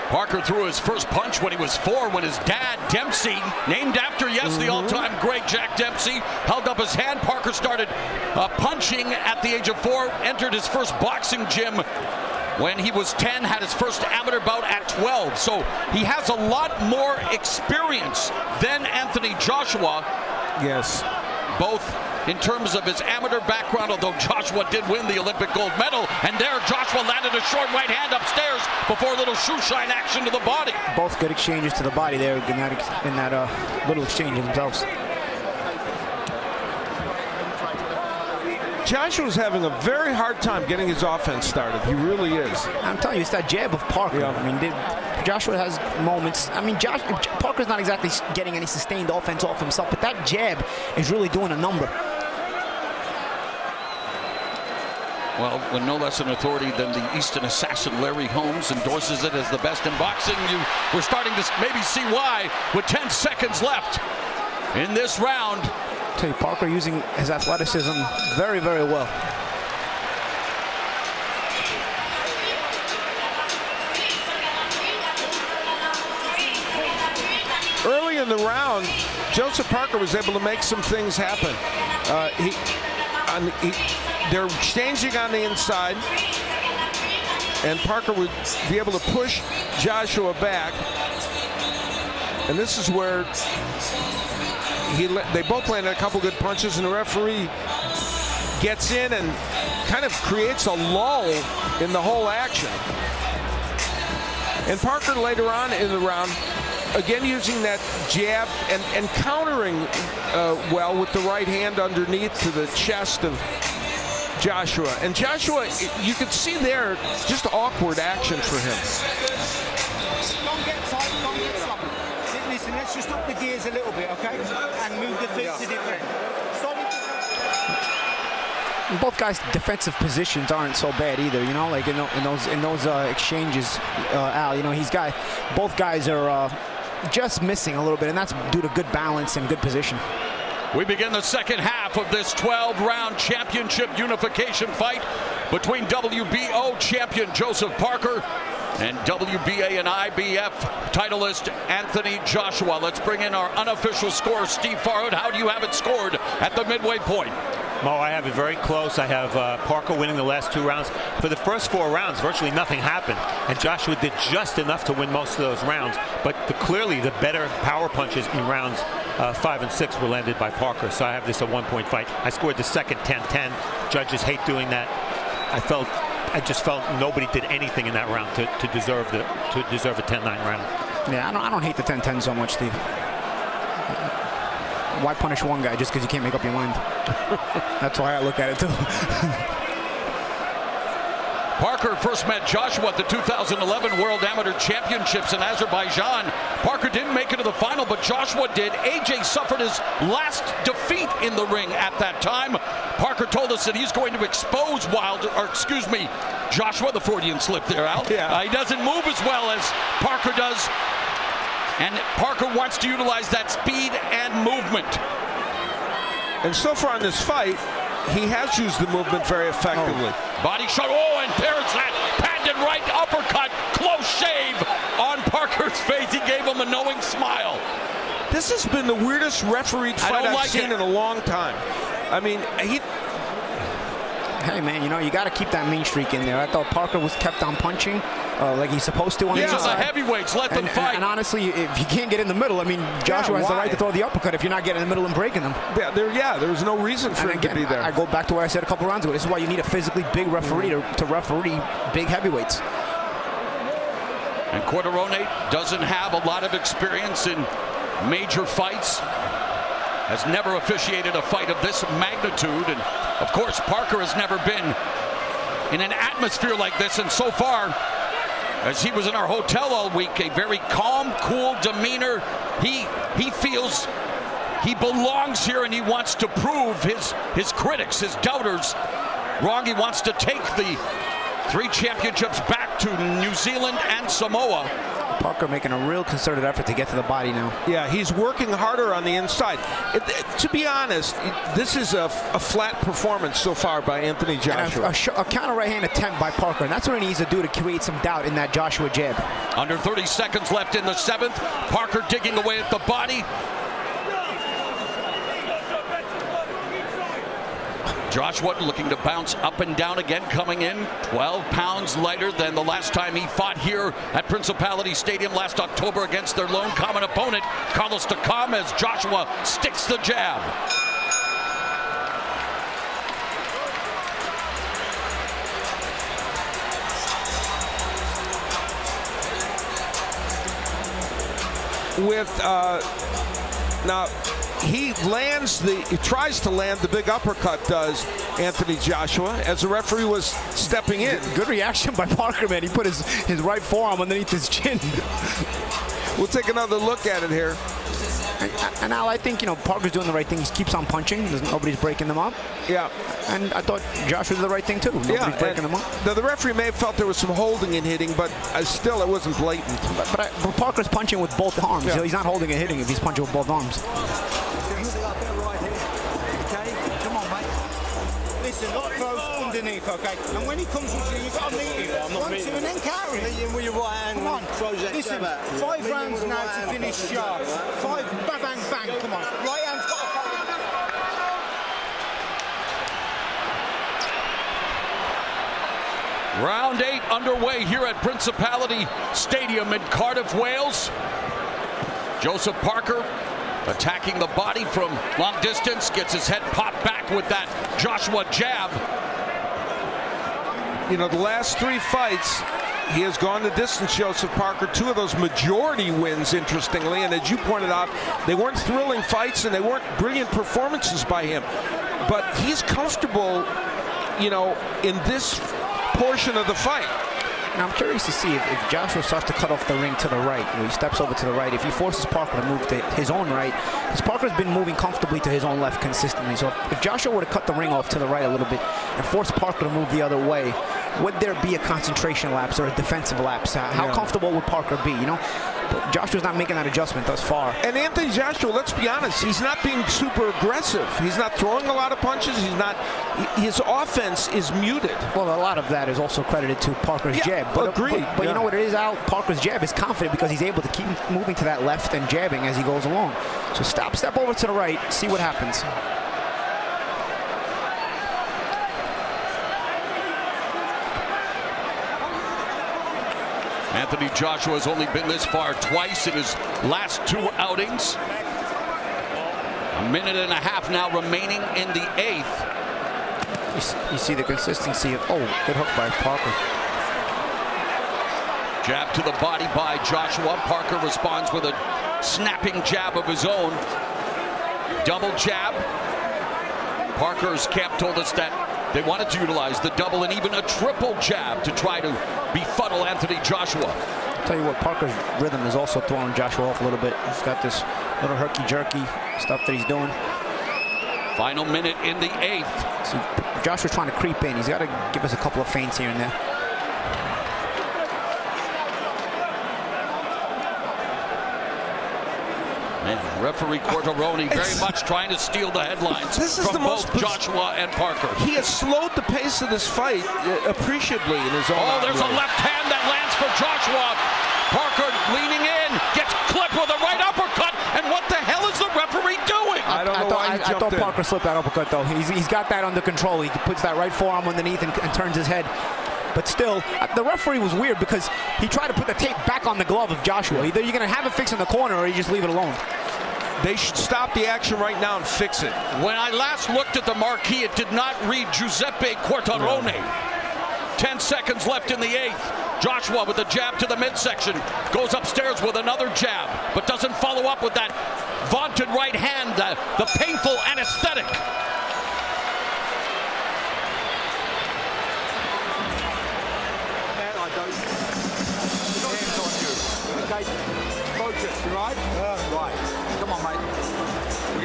C: Parker threw his first punch when he was 4, when his dad, Dempsey, named after, the all-time great Jack Dempsey, held up his hand. Parker started punching at the age of 4, entered his first boxing gym when he was 10, had his first amateur bout at 12. So he has a lot more experience than Anthony Joshua.
D: Yes.
C: Both in terms of his amateur background, although Joshua did win the Olympic gold medal. And there, Joshua landed a short right hand upstairs before a little shoe shine action to the body.
F: Both good exchanges to the body there in that little exchange themselves.
D: Joshua's having a very hard time getting his offense started. He really is.
F: I'm telling you, it's that jab of Parker.
D: Yeah.
F: I mean, Joshua has moments. I mean, Parker's not exactly getting any sustained offense off himself, but that jab is really doing a number.
C: Well, when no less an authority than the Easton assassin Larry Holmes endorses it as the best in boxing, we're starting to maybe see why with 10 seconds left in this round.
F: I tell you, Parker using his athleticism very, very well.
D: Early in the round, Joseph Parker was able to make some things happen. They're exchanging on the inside, and Parker would be able to push Joshua back. And this is where they both landed a couple good punches, and the referee gets in and kind of creates a lull in the whole action. And Parker later on in the round, again using that jab and countering well with the right hand underneath to the chest of Joshua. And Joshua, you could see there, just awkward action for him.
G: Don't get tight, don't get sloppy. Listen, let's just up the gears a little bit, okay? And move the feet to different. Stop it.
F: And both guys' defensive positions aren't so bad either, you know, like in those exchanges, Al, you know, both guys are just missing a little bit, and that's due to good balance and good position.
C: We begin the second half of this 12-round championship unification fight between WBO champion Joseph Parker and WBA and IBF titleist Anthony Joshua. Let's bring in our unofficial scorer, Steve Farhood. How do you have it scored at the midway point?
J: Mo, I have it very close. I have Parker winning the last 2 rounds. For the first 4 rounds, virtually nothing happened, and Joshua did just enough to win most of those rounds. But clearly, the better power punches in rounds 5 and 6 were landed by Parker. So I have this a 1-point fight. I scored the second 10-10. Judges hate doing that. I just felt nobody did anything in that round to deserve a 10-9 round.
F: Yeah, I don't hate the 10-10 so much, Steve. Why punish one guy just because you can't make up your mind? That's why I look at it too.
C: Parker first met Joshua at the 2011 World Amateur Championships in Azerbaijan. Parker didn't make it to the final, but Joshua did. AJ suffered his last defeat in the ring at that time. Parker told us that he's going to expose Joshua, the Freudian slip there, Al.
D: Yeah.
C: He doesn't move as well as Parker does. And Parker wants to utilize that speed and movement.
D: And so far in this fight, he has used the movement very effectively.
C: Body shot. Oh, and there's that patented right uppercut. Close shave on Parker's face. He gave him a knowing smile.
D: This has been the weirdest refereed fight I've seen in a long time. I mean,
F: Hey, man, you know, you got to keep that mean streak in there. I thought Parker was kept on punching like he's supposed to on the
C: These are the
F: inside.
C: heavyweights. Let them fight.
F: And honestly, if you can't get in the middle, I mean, Joshua has the right to throw the uppercut if you're not getting in the middle and breaking them.
D: There's no reason for him to be there.
F: I go back to what I said a couple rounds ago. This is why you need a physically big referee to referee big heavyweights.
C: And Corderone doesn't have a lot of experience in major fights. Has never officiated a fight of this magnitude. And, of course, Parker has never been in an atmosphere like this. And so far, as he was in our hotel all week, a very calm, cool demeanor. He feels he belongs here, and he wants to prove his critics, his doubters, wrong. He wants to take the 3 championships back to New Zealand and Samoa.
F: Parker making a real concerted effort to get to the body now.
D: Yeah, he's working harder on the inside. To be honest, this is a flat performance so far by Anthony Joshua.
F: A counter right hand attempt by Parker, and that's what he needs to do to create some doubt in that Joshua jab.
C: Under 30 seconds left in the 7th. Parker digging away at the body. Joshua looking to bounce up and down again, coming in 12 pounds lighter than the last time he fought here at Principality Stadium last October against their lone common opponent, Carlos Takam, as Joshua sticks the jab.
D: Now, he tries to land the big uppercut, does Anthony Joshua, as the referee was stepping in.
F: Good reaction by Parker, man. He put his right forearm underneath his chin.
D: We'll take another look at it here.
F: And Al, I think, you know, Parker's doing the right thing. He keeps on punching. Nobody's breaking them up.
D: Yeah.
F: And I thought Joshua did the right thing, too. Nobody's breaking them up.
D: Now, the referee may have felt there was some holding and hitting, but still it wasn't blatant.
F: But Parker's punching with both arms.
D: Yeah.
F: He's not holding and hitting if he's punching with both arms.
G: Listen, lock throws underneath, okay? And when he comes with you, you've got to meet him.
I: I'm not
G: One,
I: meeting
G: two, and then counter him.
I: Meet him with your right hand.
G: Come on. Listen, 5 rounds now to finish sharp. 5, bang, bang, bang. Come on. Right hand's got to follow.
C: Round 8 underway here at Principality Stadium in Cardiff, Wales. Joseph Parker attacking the body from long distance, gets his head popped back with that Joshua jab.
D: You know, the last 3 fights, he has gone the distance, Joseph Parker. 2 of those majority wins, interestingly, and as you pointed out, they weren't thrilling fights and they weren't brilliant performances by him. But he's comfortable, you know, in this portion of the fight.
F: And I'm curious to see if Joshua starts to cut off the ring to the right, he steps over to the right. If he forces Parker to move to his own right, because Parker's been moving comfortably to his own left consistently. So if Joshua were to cut the ring off to the right a little bit and force Parker to move the other way, would there be a concentration lapse or a defensive lapse? How comfortable would Parker be, you know? But Joshua's not making that adjustment thus far.
D: And Anthony Joshua, let's be honest, he's not being super aggressive. He's not throwing a lot of punches. His offense is muted.
F: Well, a lot of that is also credited to Parker's jab. But,
D: agreed.
F: But you know what it is, Al? Parker's jab is confident because he's able to keep moving to that left and jabbing as he goes along. So step over to the right, see what happens.
C: Anthony Joshua has only been this far twice in his last 2 outings. A minute and a half now remaining in the 8th.
F: You see the consistency of, good hook by Parker.
C: Jab to the body by Joshua. Parker responds with a snapping jab of his own. Double jab. Parker's camp told us that they wanted to utilize the double and even a triple jab to try to befuddle Anthony Joshua.
F: I'll tell you what, Parker's rhythm is also throwing Joshua off a little bit. He's got this little herky-jerky stuff that he's doing.
C: Final minute in the 8th.
F: See, Joshua's trying to creep in. He's got to give us a couple of feints here and there.
C: And referee Corderoni very much trying to steal the headlines from both Joshua and Parker.
D: He has slowed the pace of this fight appreciably in his own
C: there's a left hand that lands for Joshua. Parker leaning in, gets clipped with a right uppercut, and what the hell is the referee doing?
D: I don't know why he jumped in.
F: I thought Parker slipped that uppercut, though. He's got that under control. He puts that right forearm underneath and turns his head. But still, the referee was weird because he tried to put the tape back on the glove of Joshua. Either you're going to have it fixed in the corner or you just leave it alone.
D: They should stop the action right now and fix it.
C: When I last looked at the marquee, it did not read Giuseppe Corderoni. 10 seconds left in the 8th. Joshua with a jab to the midsection. Goes upstairs with another jab, but doesn't follow up with that vaunted right hand, the painful anesthetic.
H: Focus, you right? Right. Come on, mate. We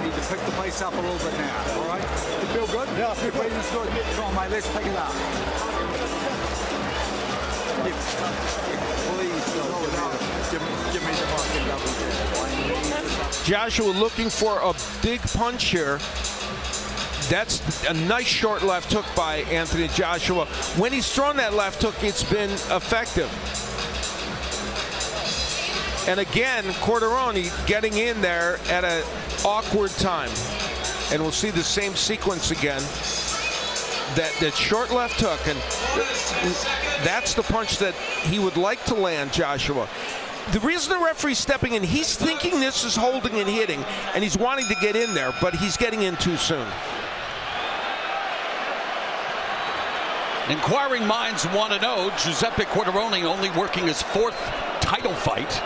H: need to pick the pace up a little bit now, all right? You feel good? Yeah, I feel good. Come on, mate, let's pick it up. Please, give me the fucking double jab.
D: Joshua looking for a big punch here. That's a nice short left hook by Anthony Joshua. When he's thrown that left hook, it's been effective. And again, Corderoni getting in there at an awkward time. And we'll see the same sequence again. That short left hook, and that's the punch that he would like to land, Joshua. The reason the referee's stepping in, he's thinking this is holding and hitting, and he's wanting to get in there, but he's getting in too soon.
C: Inquiring minds want to know, Giuseppe Corderoni only working his 4th title fight.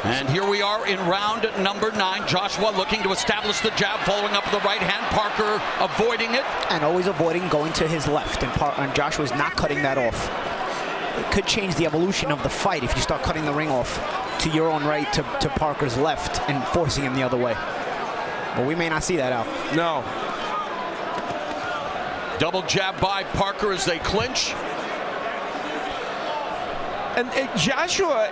C: And here we are in round number 9. Joshua looking to establish the jab, following up the right hand. Parker avoiding it.
F: And always avoiding going to his left. And Joshua's not cutting that off. It could change the evolution of the fight if you start cutting the ring off to your own right to Parker's left and forcing him the other way. But we may not see that out.
D: No.
C: Double jab by Parker as they clinch.
D: And Joshua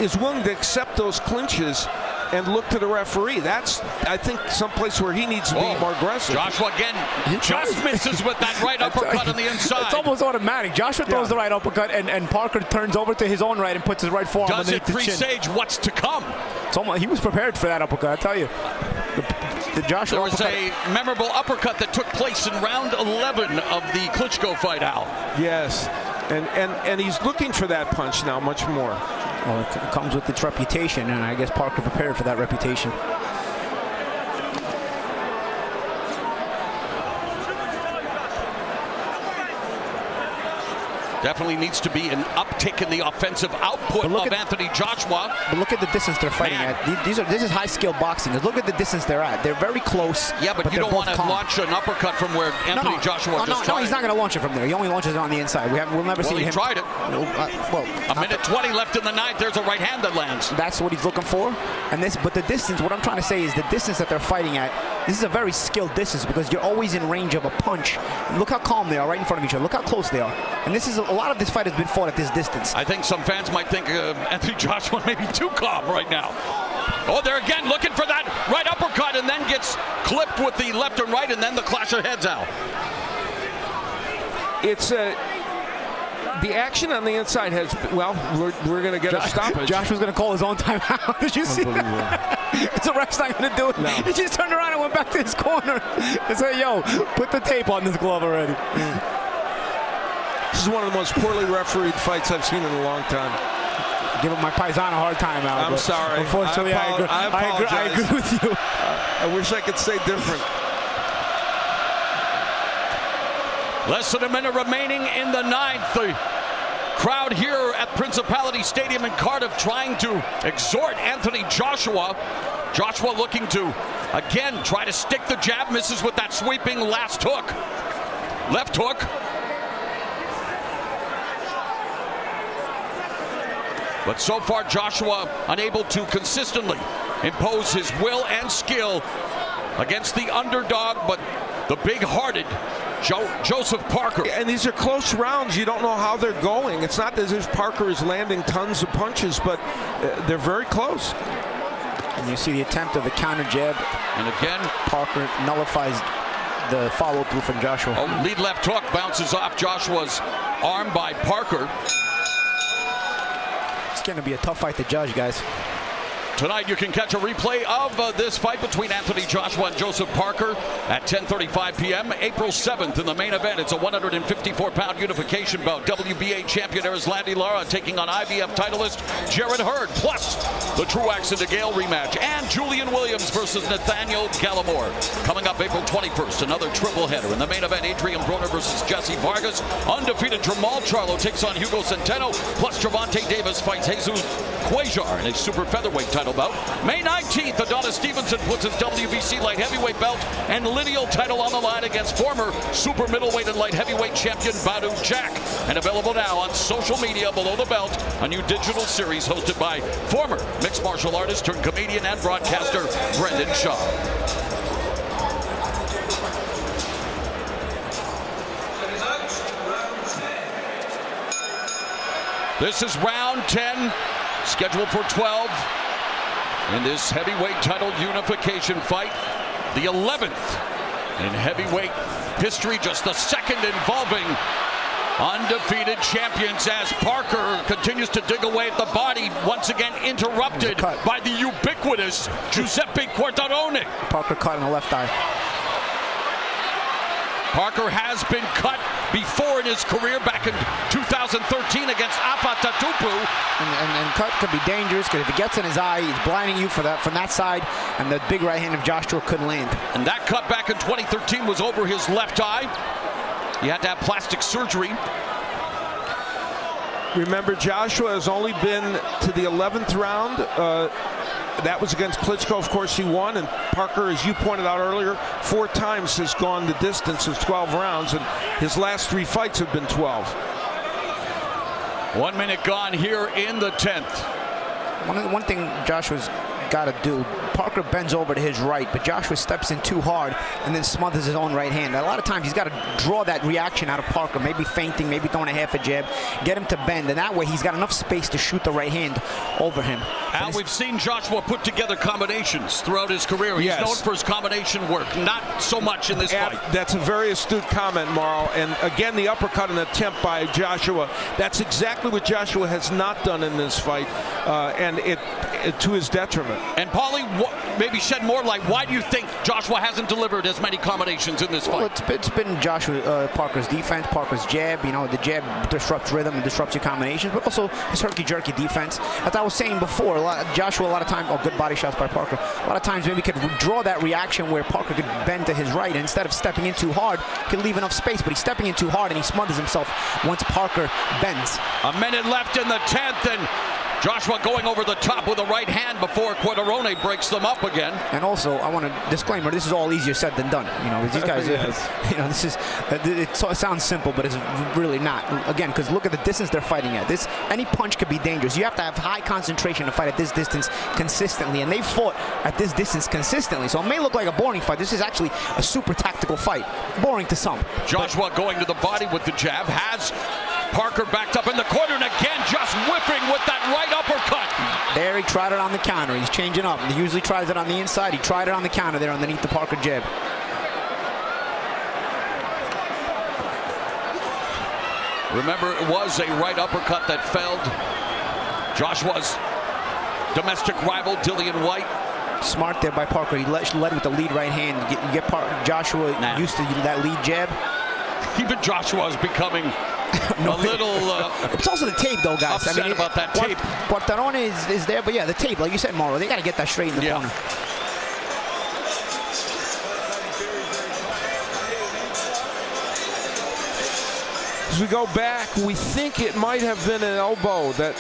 D: is willing to accept those clinches and look to the referee. That's, I think, someplace where he needs to be more aggressive.
C: Joshua again just misses with that right uppercut on the inside.
F: It's almost automatic. Joshua throws the right uppercut, and Parker turns over to his own right and puts his right forearm underneath the chin.
C: Does it presage what's to come?
F: It's almost, he was prepared for that uppercut, I tell you. The Joshua
C: there was a memorable uppercut that took place in round 11 of the Klitschko fight, Al.
D: Yes. And he's looking for that punch now much more.
F: Well, it comes with its reputation, and I guess Parker prepared for that reputation.
C: Definitely needs to be an uptick in the offensive output of Anthony Joshua.
F: But look at the distance they're fighting at. This is high-skill boxing. Look at the distance they're at. They're very close.
C: Yeah, but you don't want to launch an uppercut from where Anthony Joshua just tried.
F: No, he's not going to launch it from there. He only launches it on the inside. We'll never see him.
C: He tried it. A minute 20 left in the ninth. There's a right hand that lands.
F: That's what he's looking for. But the distance, what I'm trying to say is the distance that they're fighting at, this is a very skilled distance because you're always in range of a punch. Look how calm they are right in front of each other. Look how close they are. And this is a lot of this fight has been fought at this distance.
C: I think some fans might think Anthony Joshua may be too calm right now. Oh, they're again looking for that right uppercut and then gets clipped with the left and right and then the clash of heads out.
D: It's the action on the inside has, well, we're going to get a stoppage.
F: Josh was going to call his own timeout. Did you see that? So ref's not going to do it.
D: No.
F: He just turned around and went back to his corner and said, yo, put the tape on this glove already.
D: This is one of the most poorly refereed fights I've seen in a long time.
F: Give my Paisan a hard time out.
D: I'm sorry.
F: Unfortunately, I agree with you.
D: I wish I could say different.
C: Less than a minute remaining in the ninth. The crowd here at Principality Stadium in Cardiff trying to exhort Anthony Joshua. Joshua looking to, again, try to stick the jab. Misses with that sweeping last hook. Left hook. But so far, Joshua unable to consistently impose his will and skill against the underdog, but the big-hearted Joseph Parker.
D: And these are close rounds. You don't know how they're going. It's not as if Parker is landing tons of punches, but they're very close.
F: And you see the attempt of the counter jab.
C: And again,
F: Parker nullifies the follow-through from Joshua.
C: Oh, lead left hook bounces off Joshua's arm by Parker.
F: It's going to be a tough fight to judge, guys.
C: Tonight you can catch a replay of this fight between Anthony Joshua and Joseph Parker at 10:35 p.m. April 7th in the main event. It's a 154-pound unification bout. WBA champion Erislandy Lara taking on IBF titleist Jared Hurd, plus the Truax and DeGale rematch, and Julian Williams versus Nathaniel Gallimore. Coming up April 21st, another triple header. In the main event, Adrian Broner versus Jesse Vargas. Undefeated Jamal Charlo takes on Hugo Centeno, plus Gervonta Davis fights Jesus Cuellar in a super featherweight title bout. May 19th, Adonis Stevenson puts his WBC light heavyweight belt and lineal title on the line against former super middleweight and light heavyweight champion Badu Jack. And available now on social media below the belt, a new digital series hosted by former mixed martial artist turned comedian and broadcaster Brendan Shaw. This is round 10, scheduled for 12 in this heavyweight title unification fight. The 11th in heavyweight history, just the second involving undefeated champions as Parker continues to dig away at the body, once again interrupted by the ubiquitous Giuseppe Quartarone.
F: Parker cut in the left eye.
C: Parker has been cut before in his career back in 2013 against Afa Tatupu.
F: And cut could be dangerous because if it gets in his eye, he's blinding you from that side, and the big right hand of Joshua couldn't land.
C: And that cut back in 2013 was over his left eye. He had to have plastic surgery.
D: Remember, Joshua has only been to the 11th round. That was against Klitschko. Of course, he won. And Parker, as you pointed out earlier, 4 times has gone the distance of 12 rounds. And his last 3 fights have been 12.
C: 1 minute gone here in the 10th.
F: One thing Joshua's got to do, Parker bends over to his right, but Joshua steps in too hard and then smothers his own right hand. A lot of times he's got to draw that reaction out of Parker, maybe feinting, maybe throwing a half a jab, get him to bend, and that way he's got enough space to shoot the right hand over him.
C: Al, we've seen Joshua put together combinations throughout his career. He's known for his combination work, not so much in this fight.
D: That's a very astute comment, Mauro. And again, the uppercut and attempt by Joshua, that's exactly what Joshua has not done in this fight, and it to his detriment.
C: And Paulie, maybe shed more light. Why do you think Joshua hasn't delivered as many combinations in this fight?
F: Well, it's been Joshua Parker's defense, Parker's jab. You know, the jab disrupts rhythm and disrupts your combinations, but also his herky-jerky defense. As I was saying before, Joshua a lot of times, good body shots by Parker. A lot of times maybe could draw that reaction where Parker could bend to his right, and instead of stepping in too hard, could leave enough space, but he's stepping in too hard and he smothers himself once Parker bends.
C: A minute left in the 10th, and Joshua going over the top with a right hand before Quattrone breaks them up again.
F: And also, I want to disclaimer: this is all easier said than done. You know, these guys, you know, this is it sounds simple, but it's really not. Again, because look at the distance they're fighting at. Any punch could be dangerous. You have to have high concentration to fight at this distance consistently, and they fought at this distance consistently. So it may look like a boring fight. This is actually a super tactical fight. Boring to some.
C: Joshua going to the body with the jab, has Parker backed up in the corner, and again just whipping with that right uppercut.
F: There he tried it on the counter. He's changing up. He usually tries it on the inside. He tried it on the counter there underneath the Parker jab.
C: Remember, it was a right uppercut that felled Joshua's domestic rival, Dillian White.
F: Smart there by Parker. He led with the lead right hand. You get Joshua used to that lead jab.
C: Even Joshua is becoming a little
F: it's also the tape, though, guys.
C: upset about that tape.
F: Quattrone is there, but yeah, the tape, like you said, Mauro, they got to get that straight in the corner.
D: As we go back, we think it might have been an elbow that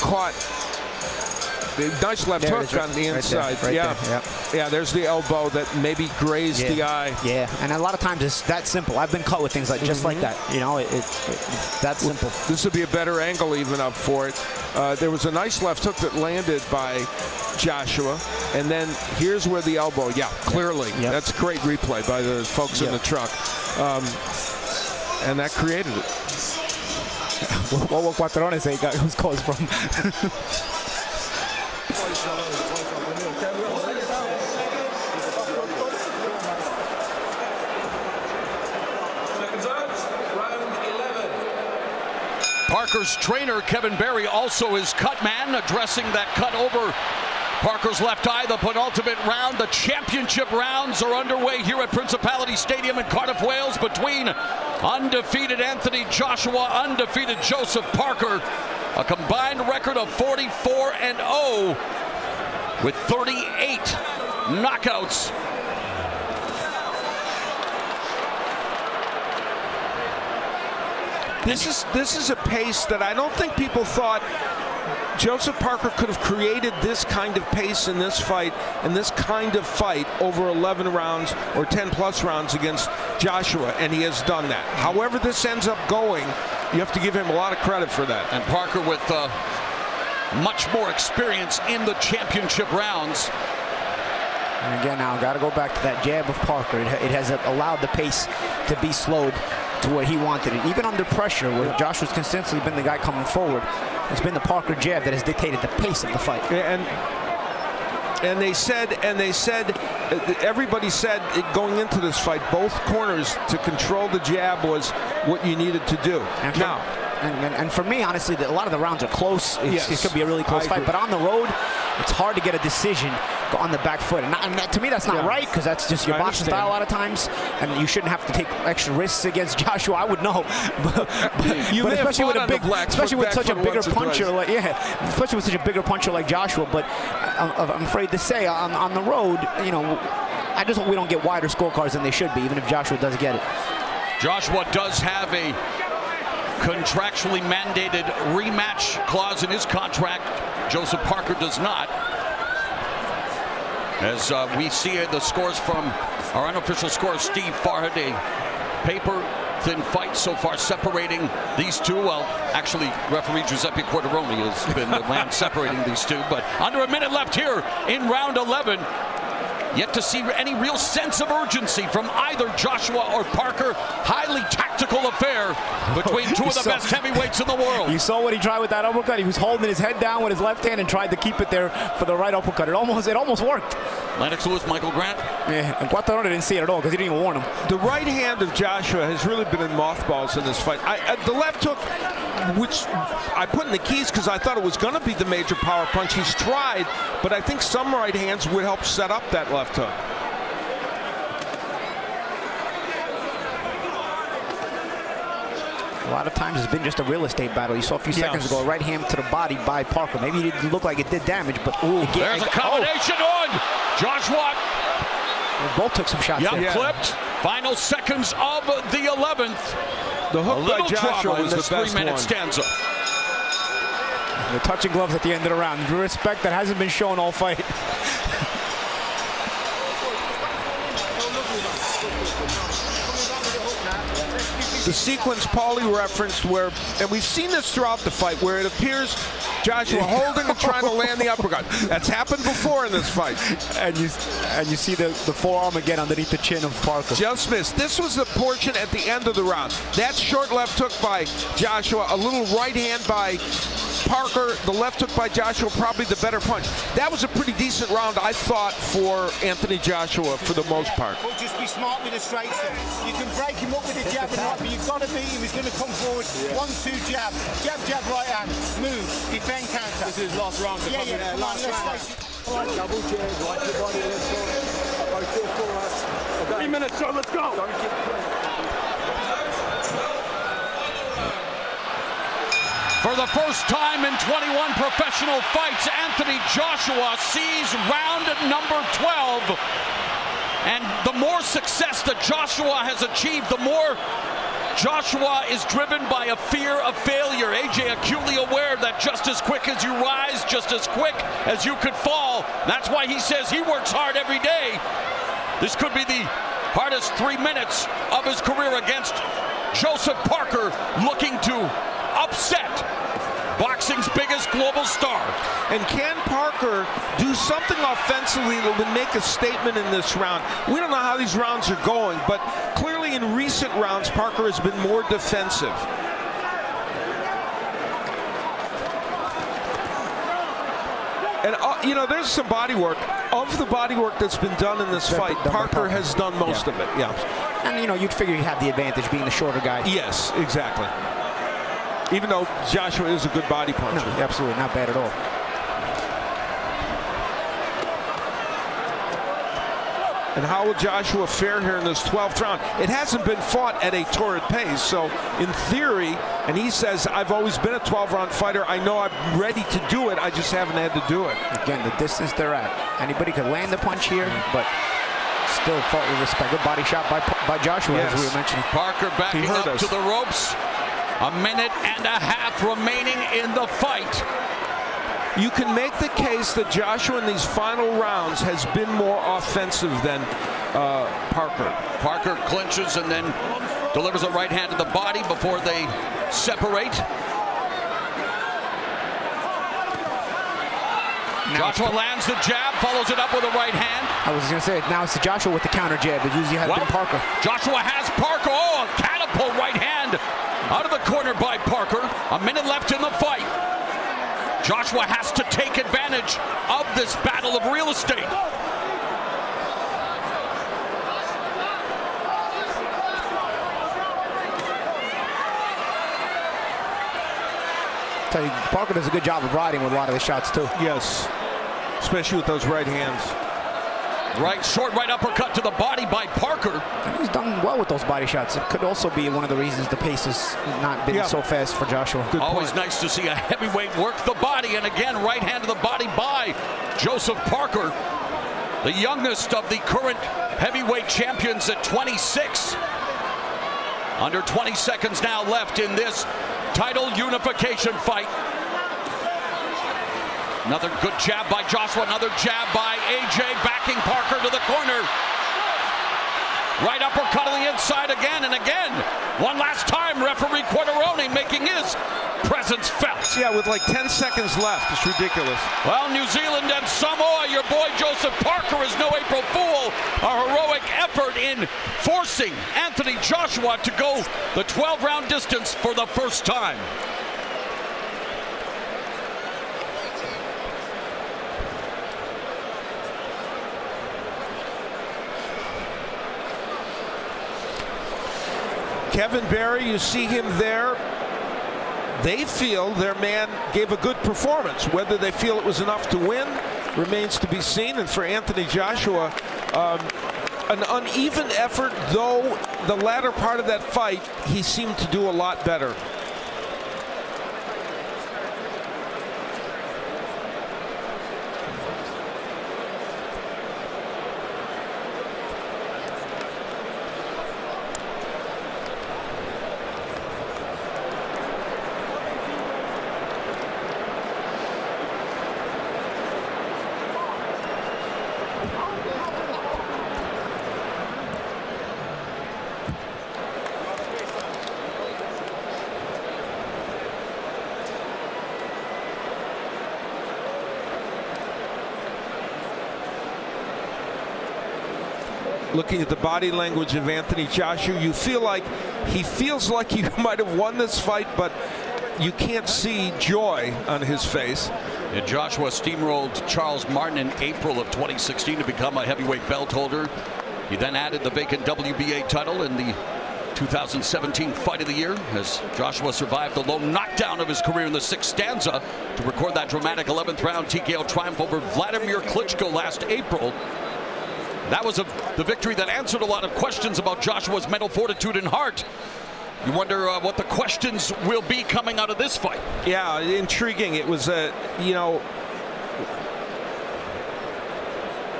D: caught the nice left hook on the inside. Yeah, there's the elbow that maybe grazed the eye.
F: Yeah, and a lot of times it's that simple. I've been cut with things like just like that. You know, it's that simple.
D: This would be a better angle even up for it. There was a nice left hook that landed by Joshua, and then here's where the elbow. Yeah, clearly. Yep. That's a great replay by the folks in the truck. And that created it.
F: What will Quattrone say? Who's calls from?
C: Parker's trainer, Kevin Berry, also his cut man, addressing that cut over Parker's left eye. The penultimate round, the championship rounds are underway here at Principality Stadium in Cardiff, Wales, between undefeated Anthony Joshua, undefeated Joseph Parker. A combined record of 44-0 with 38 knockouts.
D: This is a pace that I don't think people thought Joseph Parker could have created this kind of pace in this fight, and this kind of fight over 11 rounds or 10-plus rounds against Joshua, and he has done that. However this ends up going, you have to give him a lot of credit for that.
C: And Parker with much more experience in the championship rounds.
F: And again, now got to go back to that jab of Parker. It has allowed the pace to be slowed to where he wanted it. Even under pressure, where Joshua's consistently been the guy coming forward, it's been the Parker jab that has dictated the pace of the fight.
D: And they said, everybody said going into this fight, both corners, to control the jab was what you needed to do.
F: And for me, honestly, a lot of the rounds are close. It could be a really close fight, but on the road, it's hard to get a decision on the back foot. And to me, that's not right, because that's just your boxing style a lot of times, and you shouldn't have to take extra risks against Joshua. I would know, but especially with such a bigger puncher, especially with such a bigger puncher like Joshua. But I'm afraid to say, on the road, you know, we don't get wider scorecards than they should be, even if Joshua does get it.
C: Joshua does have a contractually mandated rematch clause in his contract. Joseph Parker does not. As we see the scores from our unofficial score, Steve Farhad, a paper-thin fight so far separating these two. Well, actually, referee Giuseppe Quattrone has been the man separating these two. But under a minute left here in round 11. Yet to see any real sense of urgency from either Joshua or Parker. Highly tactical affair between two of the best heavyweights in the world.
F: You saw what he tried with that uppercut. He was holding his head down with his left hand and tried to keep it there for the right uppercut. It almost worked.
C: Lennox Lewis, Michael Grant.
F: Yeah, and Quattrone didn't see it at all because he didn't even warn him.
D: The right hand of Joshua has really been in mothballs in this fight. The left hook which I put in the keys because I thought it was going to be the major power punch. He's tried, but I think some right hands would help set up that left hook.
F: A lot of times it's been just a real estate battle. You saw a few seconds ago, a right hand to the body by Parker. Maybe it didn't look like it did damage, but
C: There's a combination on Joshua.
F: They both took some shots there.
C: Clipped. Final seconds of the 11th.
D: The hook by Joshua was the best
C: 3-minute
D: one.
C: stanza.
F: The touching gloves at the end of the round. Respect that hasn't been shown all fight.
D: The sequence Paulie referenced where, and we've seen this throughout the fight, where it appears Joshua holding and trying to land the uppercut. That's happened before in this fight.
F: And you see the forearm again underneath the chin of Parker.
D: Just missed. This was the portion at the end of the round. That short left hook by Joshua, a little right hand by Parker, the left hook by Joshua, probably the better punch. That was a pretty decent round, I thought, for Anthony Joshua for the most part.
G: But just be smart with the straights. You can break him up with a jab and right, but you've got to beat him. He's going to come forward. 1-2 jab. Jab, jab, right hand. Move. Defend, counter.
I: This is last round.
G: Yeah, yeah. Come on, let's
H: All right, double jab, right your body, let's go. Both good for us. Okay.
I: 3 minutes, so let's go.
C: For the first time in 21 professional fights, Anthony Joshua sees round number 12. And the more success that Joshua has achieved, the more Joshua is driven by a fear of failure. AJ acutely aware that just as quick as you rise, just as quick as you could fall. That's why he says he works hard every day. This could be the hardest 3 minutes of his career against Joseph Parker, looking to upset boxing's biggest global star.
D: And can Parker do something offensively that would make a statement in this round? We don't know how these rounds are going, but clearly in recent rounds, Parker has been more defensive. And, you know, there's some body work. Of the body work that's been done in this fight, Parker has done most of it. Yeah.
F: And, you know, you'd figure you have the advantage being the shorter guy.
D: Yes, exactly. Even though Joshua is a good body puncher.
F: No, absolutely not bad at all.
D: And how will Joshua fare here in this 12th round? It hasn't been fought at a torrid pace, so in theory, and he says, I've always been a 12-round fighter. I know I'm ready to do it. I just haven't had to do it.
F: Again, the distance they're at. Anybody could land the punch here, but still fought with respect. Good body shot by Joshua, as we were mentioning.
C: Parker backing up to the ropes. A minute and a half remaining in the fight.
D: You can make the case that Joshua in these final rounds has been more offensive than Parker.
C: Parker clinches and then delivers a right hand to the body before they separate. Joshua lands the jab, follows it up with a right hand.
F: I was going to say, now it's Joshua with the counter jab. It usually has been Parker.
C: Joshua has Parker. Oh, a catapult right hand out of the corner by Parker. A minute left in the fight. Joshua has to take advantage of this battle of real estate.
F: Tell you, Parker does a good job of riding with a lot of his shots too.
D: Yes, especially with those right hands.
C: Right, short right uppercut to the body by Parker.
F: And he's done well with those body shots. It could also be one of the reasons the pace has not been so fast for Joshua.
C: Always nice to see a heavyweight work the body, and again, right hand to the body by Joseph Parker, the youngest of the current heavyweight champions at 26. Under 20 seconds now left in this title unification fight. Another good jab by Joshua, another jab by AJ, backing Parker to the corner. Right uppercut on the inside again and again. One last time, referee Quattarone making his presence felt.
D: Yeah, with like 10 seconds left. It's ridiculous.
C: Well, New Zealand and Samoa, your boy Joseph Parker is no April Fool. A heroic effort in forcing Anthony Joshua to go the 12-round distance for the first time.
D: Kevin Barry, you see him there. they feel their man gave a good performance. Whether they feel it was enough to win remains to be seen. And for Anthony Joshua, an uneven effort, though the latter part of that fight, he seemed to do a lot better. Looking at the body language of Anthony Joshua, you feel like he feels like he might have won this fight, but you can't see joy on his face.
C: And Joshua steamrolled Charles Martin in April of 2016 to become a heavyweight belt holder. He then added the vacant WBA title in the 2017 Fight of the Year as Joshua survived the lone knockdown of his career in the sixth stanza to record that dramatic 11th round TKO triumph over Vladimir Klitschko last April. That was the victory that answered a lot of questions about Joshua's mental fortitude and heart. You wonder what the questions will be coming out of this fight.
D: Yeah, intriguing. It was you know.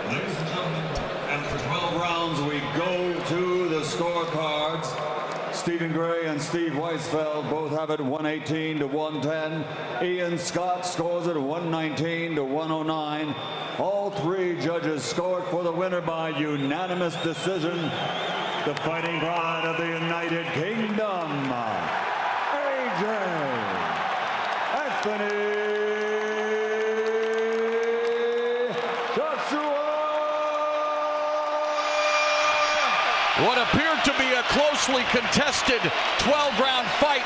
B: Ladies and gentlemen, and for 12 rounds we go to the scorecards. Stephen Gray and Steve Weisfeld both have it 118 to 110. Ian Scott scores it 119 to 109. All three judges scored for the winner by unanimous decision. The fighting pride of the United Kingdom, AJ Anthony Joshua.
C: What appeared to be a closely contested 12-round fight.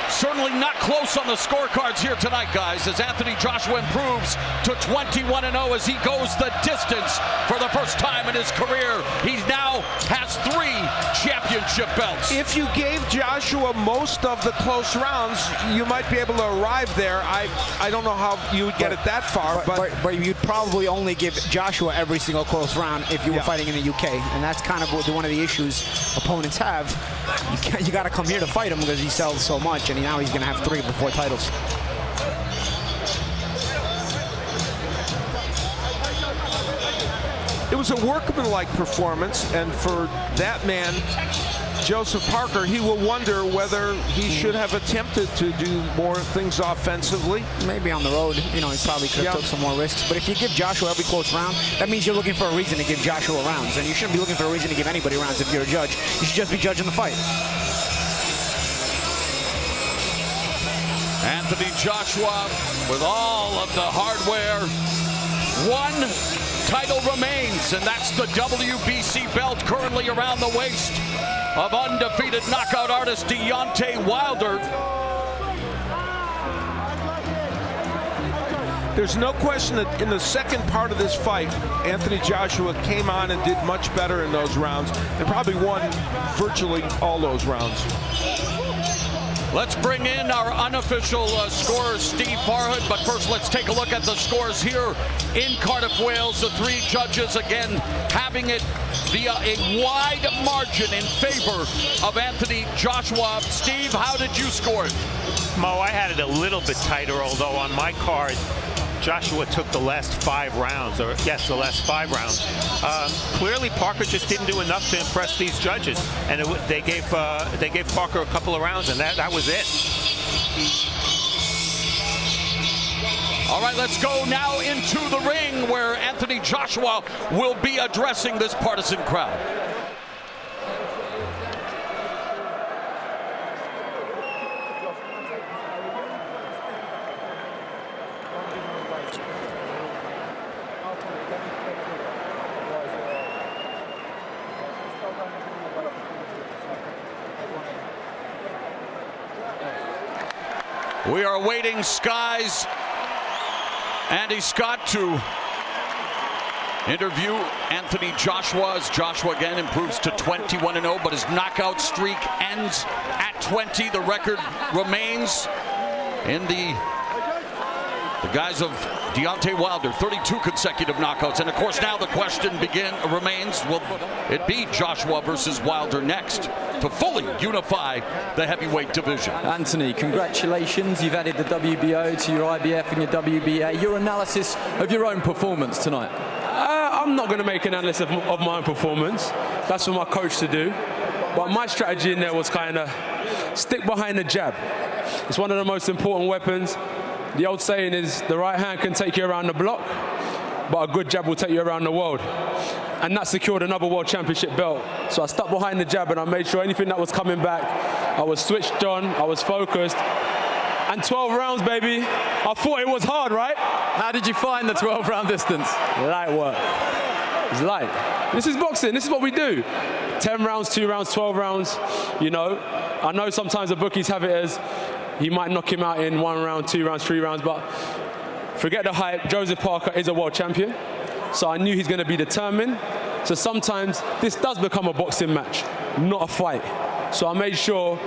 C: Certainly not close on the scorecards here tonight, guys, as Anthony Joshua improves to 21-0 as he goes the distance for the first time in his career. He now has 3 championship belts.
D: If you gave Joshua most of the close rounds, you might be able to arrive there. I don't know how you would get it that far,
F: but you'd probably only give Joshua every single close round if you were fighting in the UK, and that's kind of one of the issues opponents have. You got to come here to fight him because he sells so much, and now he's going to have 3 before titles.
D: It was a workmanlike performance, and for that man, Joseph Parker, he will wonder whether he should have attempted to do more things offensively.
F: Maybe on the road, you know, he probably could have took some more risks. But if you give Joshua every close round, that means you're looking for a reason to give Joshua rounds, and you shouldn't be looking for a reason to give anybody rounds if you're a judge. You should just be judging the fight.
C: Anthony Joshua with all of the hardware. 1 title remains, and that's the WBC belt currently around the waist of undefeated knockout artist Deontay Wilder.
D: There's no question that in the second part of this fight, Anthony Joshua came on and did much better in those rounds and probably won virtually all those rounds.
C: Let's bring in our unofficial scorer, Steve Farhood. But first, let's take a look at the scores here in Cardiff, Wales. The 3 judges, again, having it via a wide margin in favor of Anthony Joshua. Steve, how did you score it?
J: Mo, I had it a little bit tighter, although on my card, Joshua took the last 5 rounds, or yes, the last 5 rounds. Clearly, Parker just didn't do enough to impress these judges, and they gave Parker a couple of rounds, and that was it.
C: All right, let's go now into the ring where Anthony Joshua will be addressing this partisan crowd. We are awaiting Sky's Andy Scott to interview Anthony Joshua as Joshua again improves to 21-0, but his knockout streak ends at 20. The record remains in the guise of Deontay Wilder, 32 consecutive knockouts. And of course now the question remains, will it be Joshua versus Wilder next to fully unify the heavyweight division?
K: Anthony, congratulations. You've added the WBO to your IBF and your WBA. Your analysis of your own performance tonight?
L: I'm not going to make an analysis of my own performance. That's for my coach to do. But my strategy in there was kind of stick behind the jab. It's one of the most important weapons. The old saying is the right hand can take you around the block, but a good jab will take you around the world. And that secured another world championship belt. So I stuck behind the jab and I made sure anything that was coming back, I was switched on, I was focused. And 12 rounds, baby. I thought it was hard, right?
K: How did you find the 12-round distance?
L: Light work. It's light. This is boxing. This is what we do. 10 rounds, 2 rounds, 12 rounds. You know, I know sometimes the bookies have it as he might knock him out in 1 round, 2 rounds, 3 rounds, but forget the hype. Joseph Parker is a world champion, so I knew he's going to be determined. So sometimes this does become a boxing match, not a fight. So I made sure,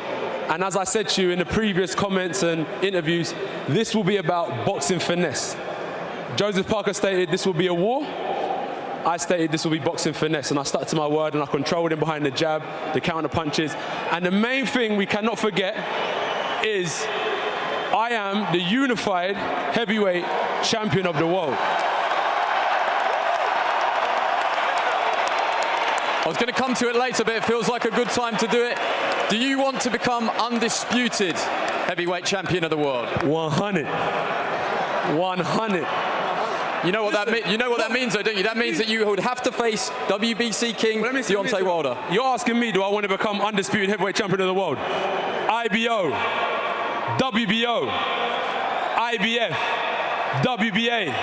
L: and as I said to you in the previous comments and interviews, this will be about boxing finesse. Joseph Parker stated this will be a war. I stated this will be boxing finesse, and I stuck to my word, and I controlled him behind the jab, the counter punches. And the main thing we cannot forget is I am the unified heavyweight champion of the world.
K: I was going to come to it later, but it feels like a good time to do it. Do you want to become undisputed heavyweight champion of the world?
L: 100. 100.
K: You know what that means, though, don't you? That means that you would have to face WBC king Deontay Wilder.
L: You're asking me, do I want to become undisputed heavyweight champion of the world? IBO, WBO, IBF, WBA.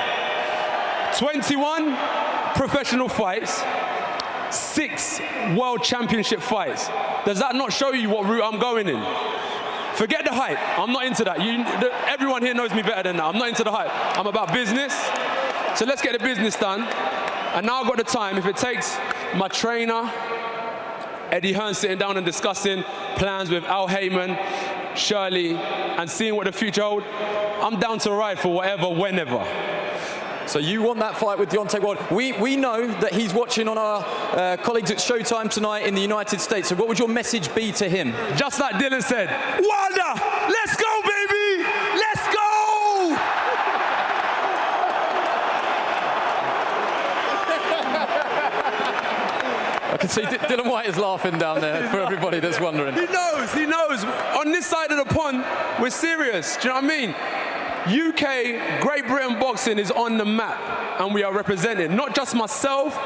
L: 21 professional fights, 6 world championship fights. Does that not show you what route I'm going in? Forget the hype. I'm not into that. Everyone here knows me better than that. I'm not into the hype. I'm about business. So let's get the business done. And now I've got the time. If it takes my trainer, Eddie Hearn, sitting down and discussing plans with Al Heyman, Shirley, and seeing what the future holds, I'm down to ride for whatever, whenever.
K: So you want that fight with Deontay Wilder. We know that he's watching on our colleagues at Showtime tonight in the United States. So what would your message be to him?
L: Just like Dylan said, Wilder, let's go, baby! Let's go!
K: I can see Dylan White is laughing down there for everybody that's wondering.
L: He knows. On this side of the pond, we're serious. Do you know what I mean? UK, Great Britain boxing is on the map, and we are represented. Not just myself,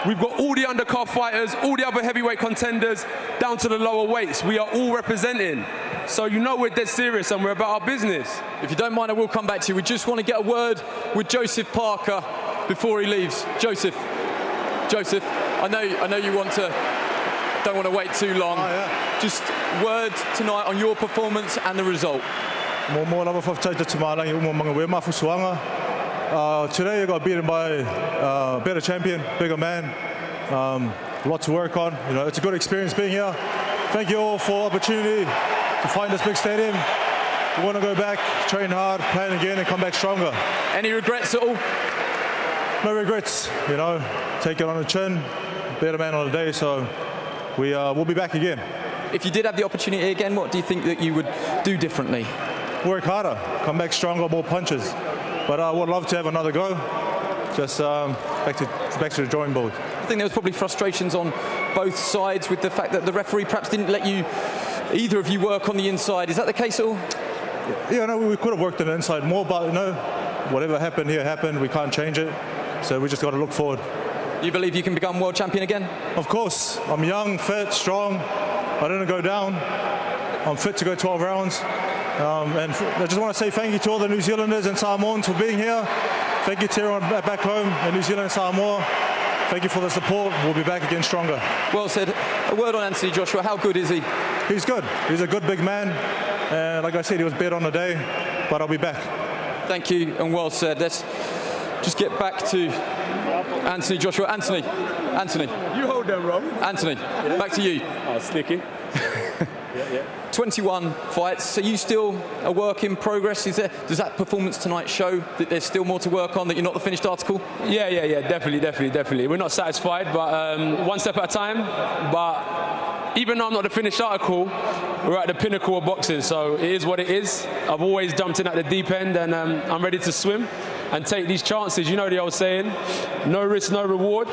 L: we've got all the undercard fighters, all the other heavyweight contenders, down to the lower weights. We are all representing. So you know we're dead serious and we're about our business.
K: If you don't mind, I will come back to you. We just want to get a word with Joseph Parker before he leaves. Joseph, I know you don't want to wait too long.
M: Oh, yeah.
K: Just words tonight on your performance and the result.
M: Today you got beaten by a better champion, bigger man. A lot to work on. You know, it's a good experience being here. Thank you all for the opportunity to find this big stadium. We want to go back, train hard, plan again, and come back stronger.
K: Any regrets at all?
M: No regrets. You know, take it on the chin. Better man on the day. So we'll be back again.
K: If you did have the opportunity again, what do you think that you would do differently?
M: Work harder, come back stronger, more punches. But I would love to have another go. Just back to the drawing board.
K: I think there was probably frustrations on both sides with the fact that the referee perhaps didn't let either of you work on the inside. Is that the case at all?
M: Yeah, no, we could have worked on the inside more, but you know, whatever happened here happened. We can't change it. So we just got to look forward.
K: You believe you can become world champion again?
M: Of course. I'm young, fit, strong. I didn't go down. I'm fit to go 12 rounds. And I just want to say thank you to all the New Zealanders and Samoans for being here. Thank you to everyone back home in New Zealand and Samoa. Thank you for the support. We'll be back again stronger.
K: Well said. A word on Anthony Joshua. How good is he?
M: He's good. He's a good big man. And like I said, he was better on the day, but I'll be back.
K: Thank you, and well said. Let's just get back to Anthony Joshua. Anthony.
L: You hold them, Rob.
K: Anthony, back to you.
L: Oh, sticky.
K: 21 fights. Are you still a work in progress? Does that performance tonight show that there's still more to work on, that you're not the finished article?
L: Yeah, definitely. We're not satisfied, but one step at a time. But even though I'm not the finished article, we're at the pinnacle of boxing, so it is what it is. I've always jumped in at the deep end, and I'm ready to swim and take these chances. You know the old saying, no risk, no reward.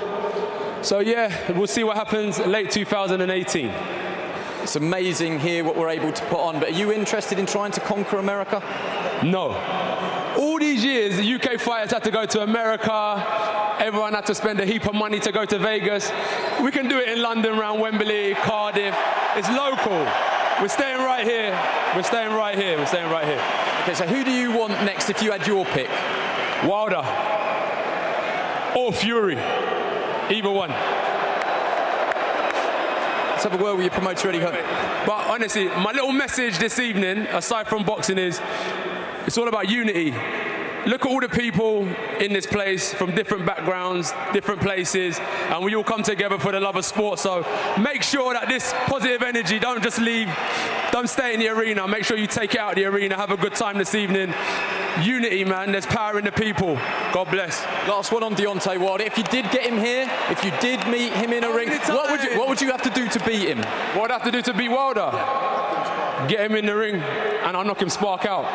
L: So yeah, we'll see what happens late 2018.
K: It's amazing here what we're able to put on, but are you interested in trying to conquer America?
L: No. All these years, the UK fighters had to go to America. Everyone had to spend a heap of money to go to Vegas. We can do it in London, around Wembley, Cardiff. It's local. We're staying right here. We're staying right here. We're staying right here.
K: Okay, so who do you want next if you had your pick?
L: Wilder or Fury. Either one.
K: Let's have a word with your promoter, Eddie Hearn.
L: But honestly, my little message this evening, aside from boxing, is it's all about unity. Look at all the people in this place from different backgrounds, different places, and we all come together for the love of sport. So make sure that this positive energy, don't just leave, don't stay in the arena. Make sure you take it out of the arena, have a good time this evening. Unity, man, there's power in the people. God bless.
K: Last one on Deontay Wilder. If you did get him here, if you did meet him in a ring, what would you have to do to beat him?
L: What would I have to do to beat Wilder? Get him in the ring, and I'll knock him spark out.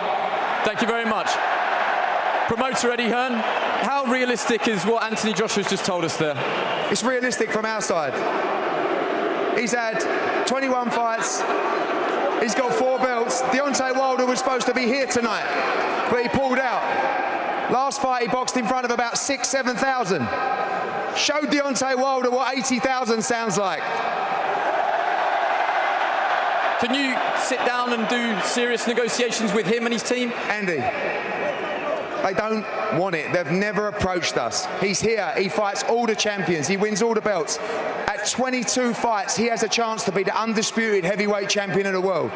K: Thank you very much. Promoter Eddie Hearn, how realistic is what Anthony Joshua's just told us there?
N: It's realistic from our side. He's had 21 fights. He's got 4 belts. Deontay Wilder was supposed to be here tonight, but he pulled out. Last fight, he boxed in front of about 6,000, 7,000. Showed Deontay Wilder what 80,000 sounds like.
K: Can you sit down and do serious negotiations with him and his team?
N: Andy, they don't want it. They've never approached us. He's here. He fights all the champions. He wins all the belts. At 22 fights, he has a chance to be the undisputed heavyweight champion of the world.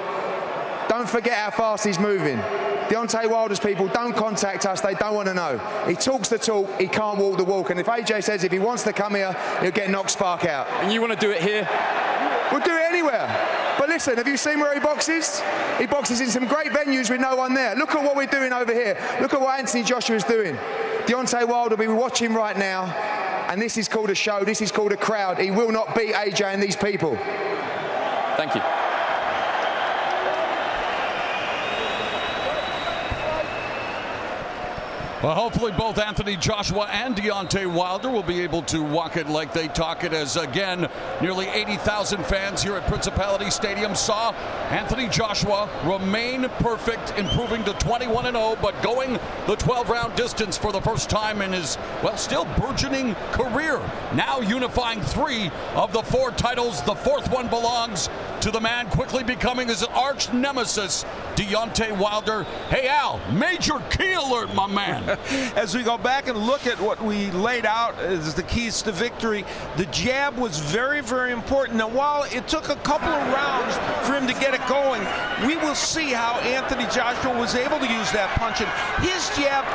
N: Don't forget how fast he's moving. Deontay Wilder's people don't contact us. They don't want to know. He talks the talk. He can't walk the walk. And if AJ says if he wants to come here, he'll get knocked spark out.
K: And you want to do it here?
N: We'll do it anywhere. But listen, have you seen where he boxes? He boxes in some great venues with no one there. Look at what we're doing over here. Look at what Anthony Joshua's doing. Deontay Wilder will be watching right now, and this is called a show. This is called a crowd. He will not beat AJ and these people.
K: Thank you.
C: Well, hopefully both Anthony Joshua and Deontay Wilder will be able to walk it like they talk it, as again, nearly 80,000 fans here at Principality Stadium saw Anthony Joshua remain perfect, improving to 21-0, but going the 12-round distance for the first time in his, well, still burgeoning career. Now unifying 3 of the 4 titles. The 4th one belongs to the man quickly becoming his arch nemesis, Deontay Wilder. Hey, Al, major key alert, my man.
D: As we go back and look at what we laid out as the keys to victory, the jab was very, very important. Now, while it took a couple of rounds for him to get it going, we will see how Anthony Joshua was able to use that punch. And his jab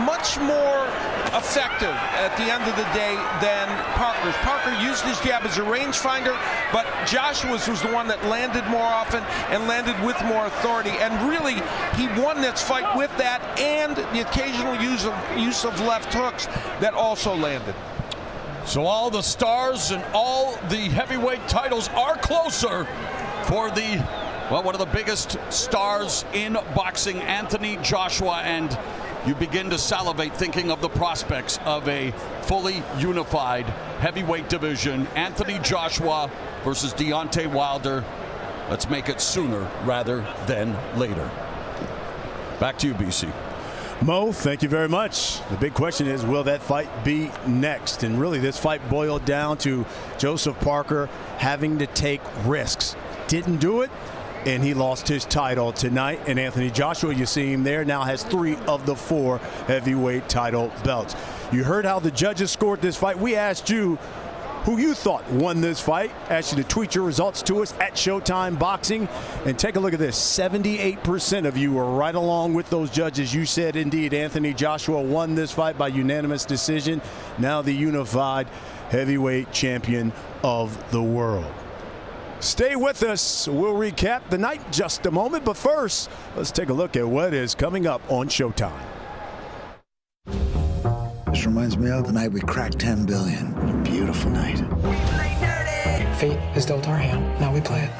D: much more effective at the end of the day than Parker's. Parker used his jab as a rangefinder, but Joshua's was the one that landed more often and landed with more authority. And really, he won this fight with that and the occasional use of left hooks that also landed.
C: So all the stars and all the heavyweight titles are closer for the, well, one of the biggest stars in boxing, Anthony Joshua, and you begin to salivate thinking of the prospects of a fully unified heavyweight division. Anthony Joshua versus Deontay Wilder. Let's make it sooner rather than later. Back to you, BC.
A: Mo, thank you very much. The big question is, will that fight be next? And really, this fight boiled down to Joseph Parker having to take risks. Didn't do it, and he lost his title tonight. And Anthony Joshua, you see him there, now has 3 of the 4 heavyweight title belts. You heard how the judges scored this fight. We asked you who you thought won this fight. Asked you to tweet your results to us at Showtime Boxing. And take a look at this. 78% of you were right along with those judges. You said, indeed, Anthony Joshua won this fight by unanimous decision. Now the unified heavyweight champion of the world. Stay with us. We'll recap the night in just a moment. But first, let's take a look at what is coming up on Showtime.
O: This reminds me of the night we cracked 10 billion. What a beautiful night.
P: Fate is dealt our hand. Now we play it.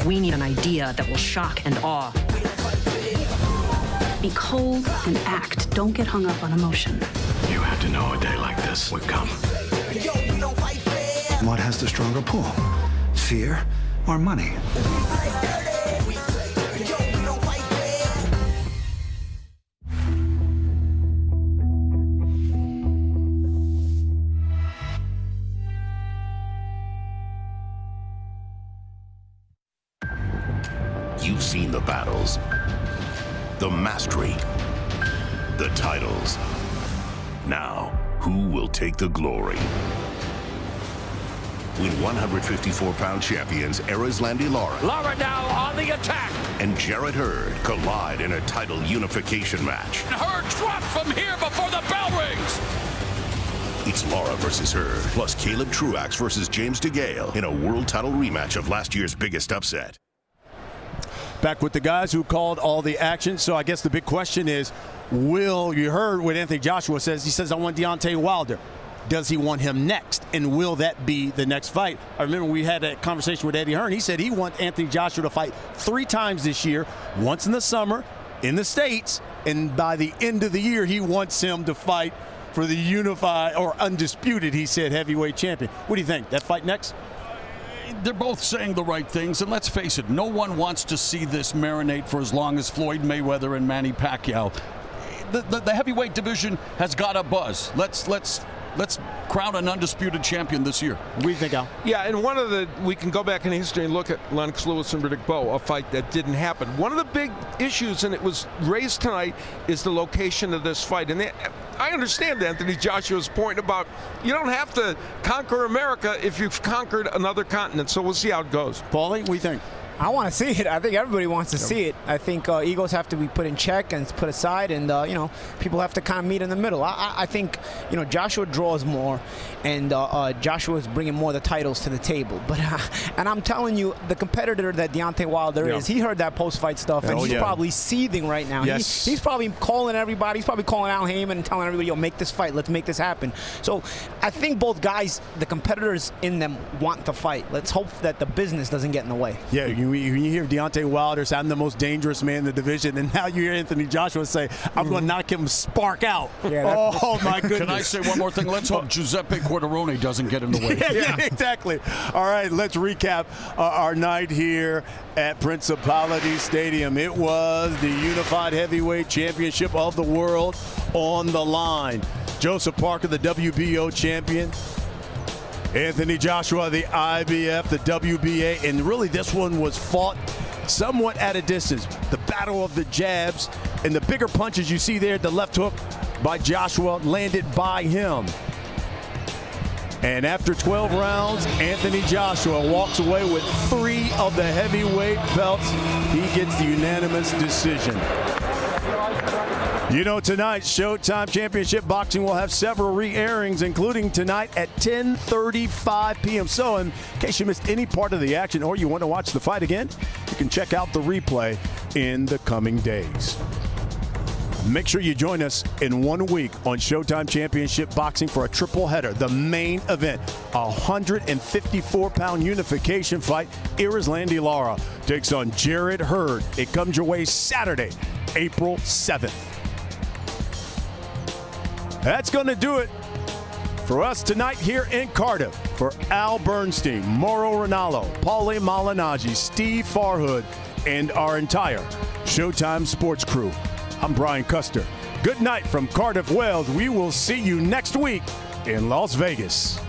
Q: We need an idea that will shock and awe. Be cold and act. Don't get hung up on emotion.
R: You had to know a day like this would come.
O: What has the stronger pull? Fear or money?
R: You've seen the battles, the mastery, the titles. Now, who will take the glory? When 154-pound champions Erislandy Lara
C: now on the attack.
R: and Jarrett Hurd collide in a title unification match.
C: Hurd drops from here before the bell rings.
R: It's Lara versus Hurd, plus Caleb Truax versus James DeGale in a world title rematch of last year's biggest upset.
A: Back with the guys who called all the action. So I guess the big question is, you heard what Anthony Joshua says. He says, I want Deontay Wilder. Does he want him next? And will that be the next fight? I remember we had a conversation with Eddie Hearn. He said he wants Anthony Joshua to fight 3 times this year, once in the summer in the States, and by the end of the year, he wants him to fight for the unified or undisputed, he said, heavyweight champion. What do you think? That fight next?
C: They're both saying the right things, and let's face it, no one wants to see this marinate for as long as Floyd Mayweather and Manny Pacquiao. The heavyweight division has got a buzz. Let's crown an undisputed champion this year.
A: What do you think, Al?
D: Yeah, and we can go back in history and look at Lennox Lewis and Riddick Bowe, a fight that didn't happen. One of the big issues, and it was raised tonight, is the location of this fight. And I understand Anthony Joshua's point about you don't have to conquer America if you've conquered another continent. So we'll see how it goes.
A: Paulie, what do you think?
F: I want to see it. I think everybody wants to see it. I think egos have to be put in check and put aside, and people have to kind of meet in the middle. I think Joshua draws more, and Joshua is bringing more of the titles to the table. But and I'm telling you, the competitor that Deontay Wilder is, he heard that post-fight stuff, and he's probably seething right now.
A: Yes.
F: He's probably calling everybody. He's probably calling Al Heyman and telling everybody, "Yo, make this fight. Let's make this happen." So I think both guys, the competitors in them, want to fight. Let's hope that the business doesn't get in the way.
A: Yeah. You hear Deontay Wilder say, I'm the most dangerous man in the division, and now you hear Anthony Joshua say, I'm going to knock him spark out.
F: Yeah,
A: oh, my goodness.
C: Can I say one more thing? Let's hope Giuseppe Quarterone doesn't get in the way.
A: yeah, exactly. All right, let's recap our night here at Principality Stadium. It was the Unified Heavyweight Championship of the World on the line. Joseph Parker, the WBO champion. Anthony Joshua, the IBF, the WBA, and really this one was fought somewhat at a distance. The battle of the jabs and the bigger punches you see there, the left hook by Joshua landed by him. And after 12 rounds, Anthony Joshua walks away with 3 of the heavyweight belts. He gets the unanimous decision. Tonight, Showtime Championship Boxing will have several re-airings, including tonight at 10:35 p.m. So in case you missed any part of the action or you want to watch the fight again, you can check out the replay in the coming days. Make sure you join us in 1 week on Showtime Championship Boxing for a triple header. The main event, a 154-pound unification fight. Erislandy Lara takes on Jarrett Hurd. It comes your way Saturday, April 7th. That's going to do it for us tonight here in Cardiff. For Al Bernstein, Mauro Ranallo, Paulie Malignaggi, Steve Farhood, and our entire Showtime Sports crew, I'm Brian Custer. Good night from Cardiff, Wales. We will see you next week in Las Vegas.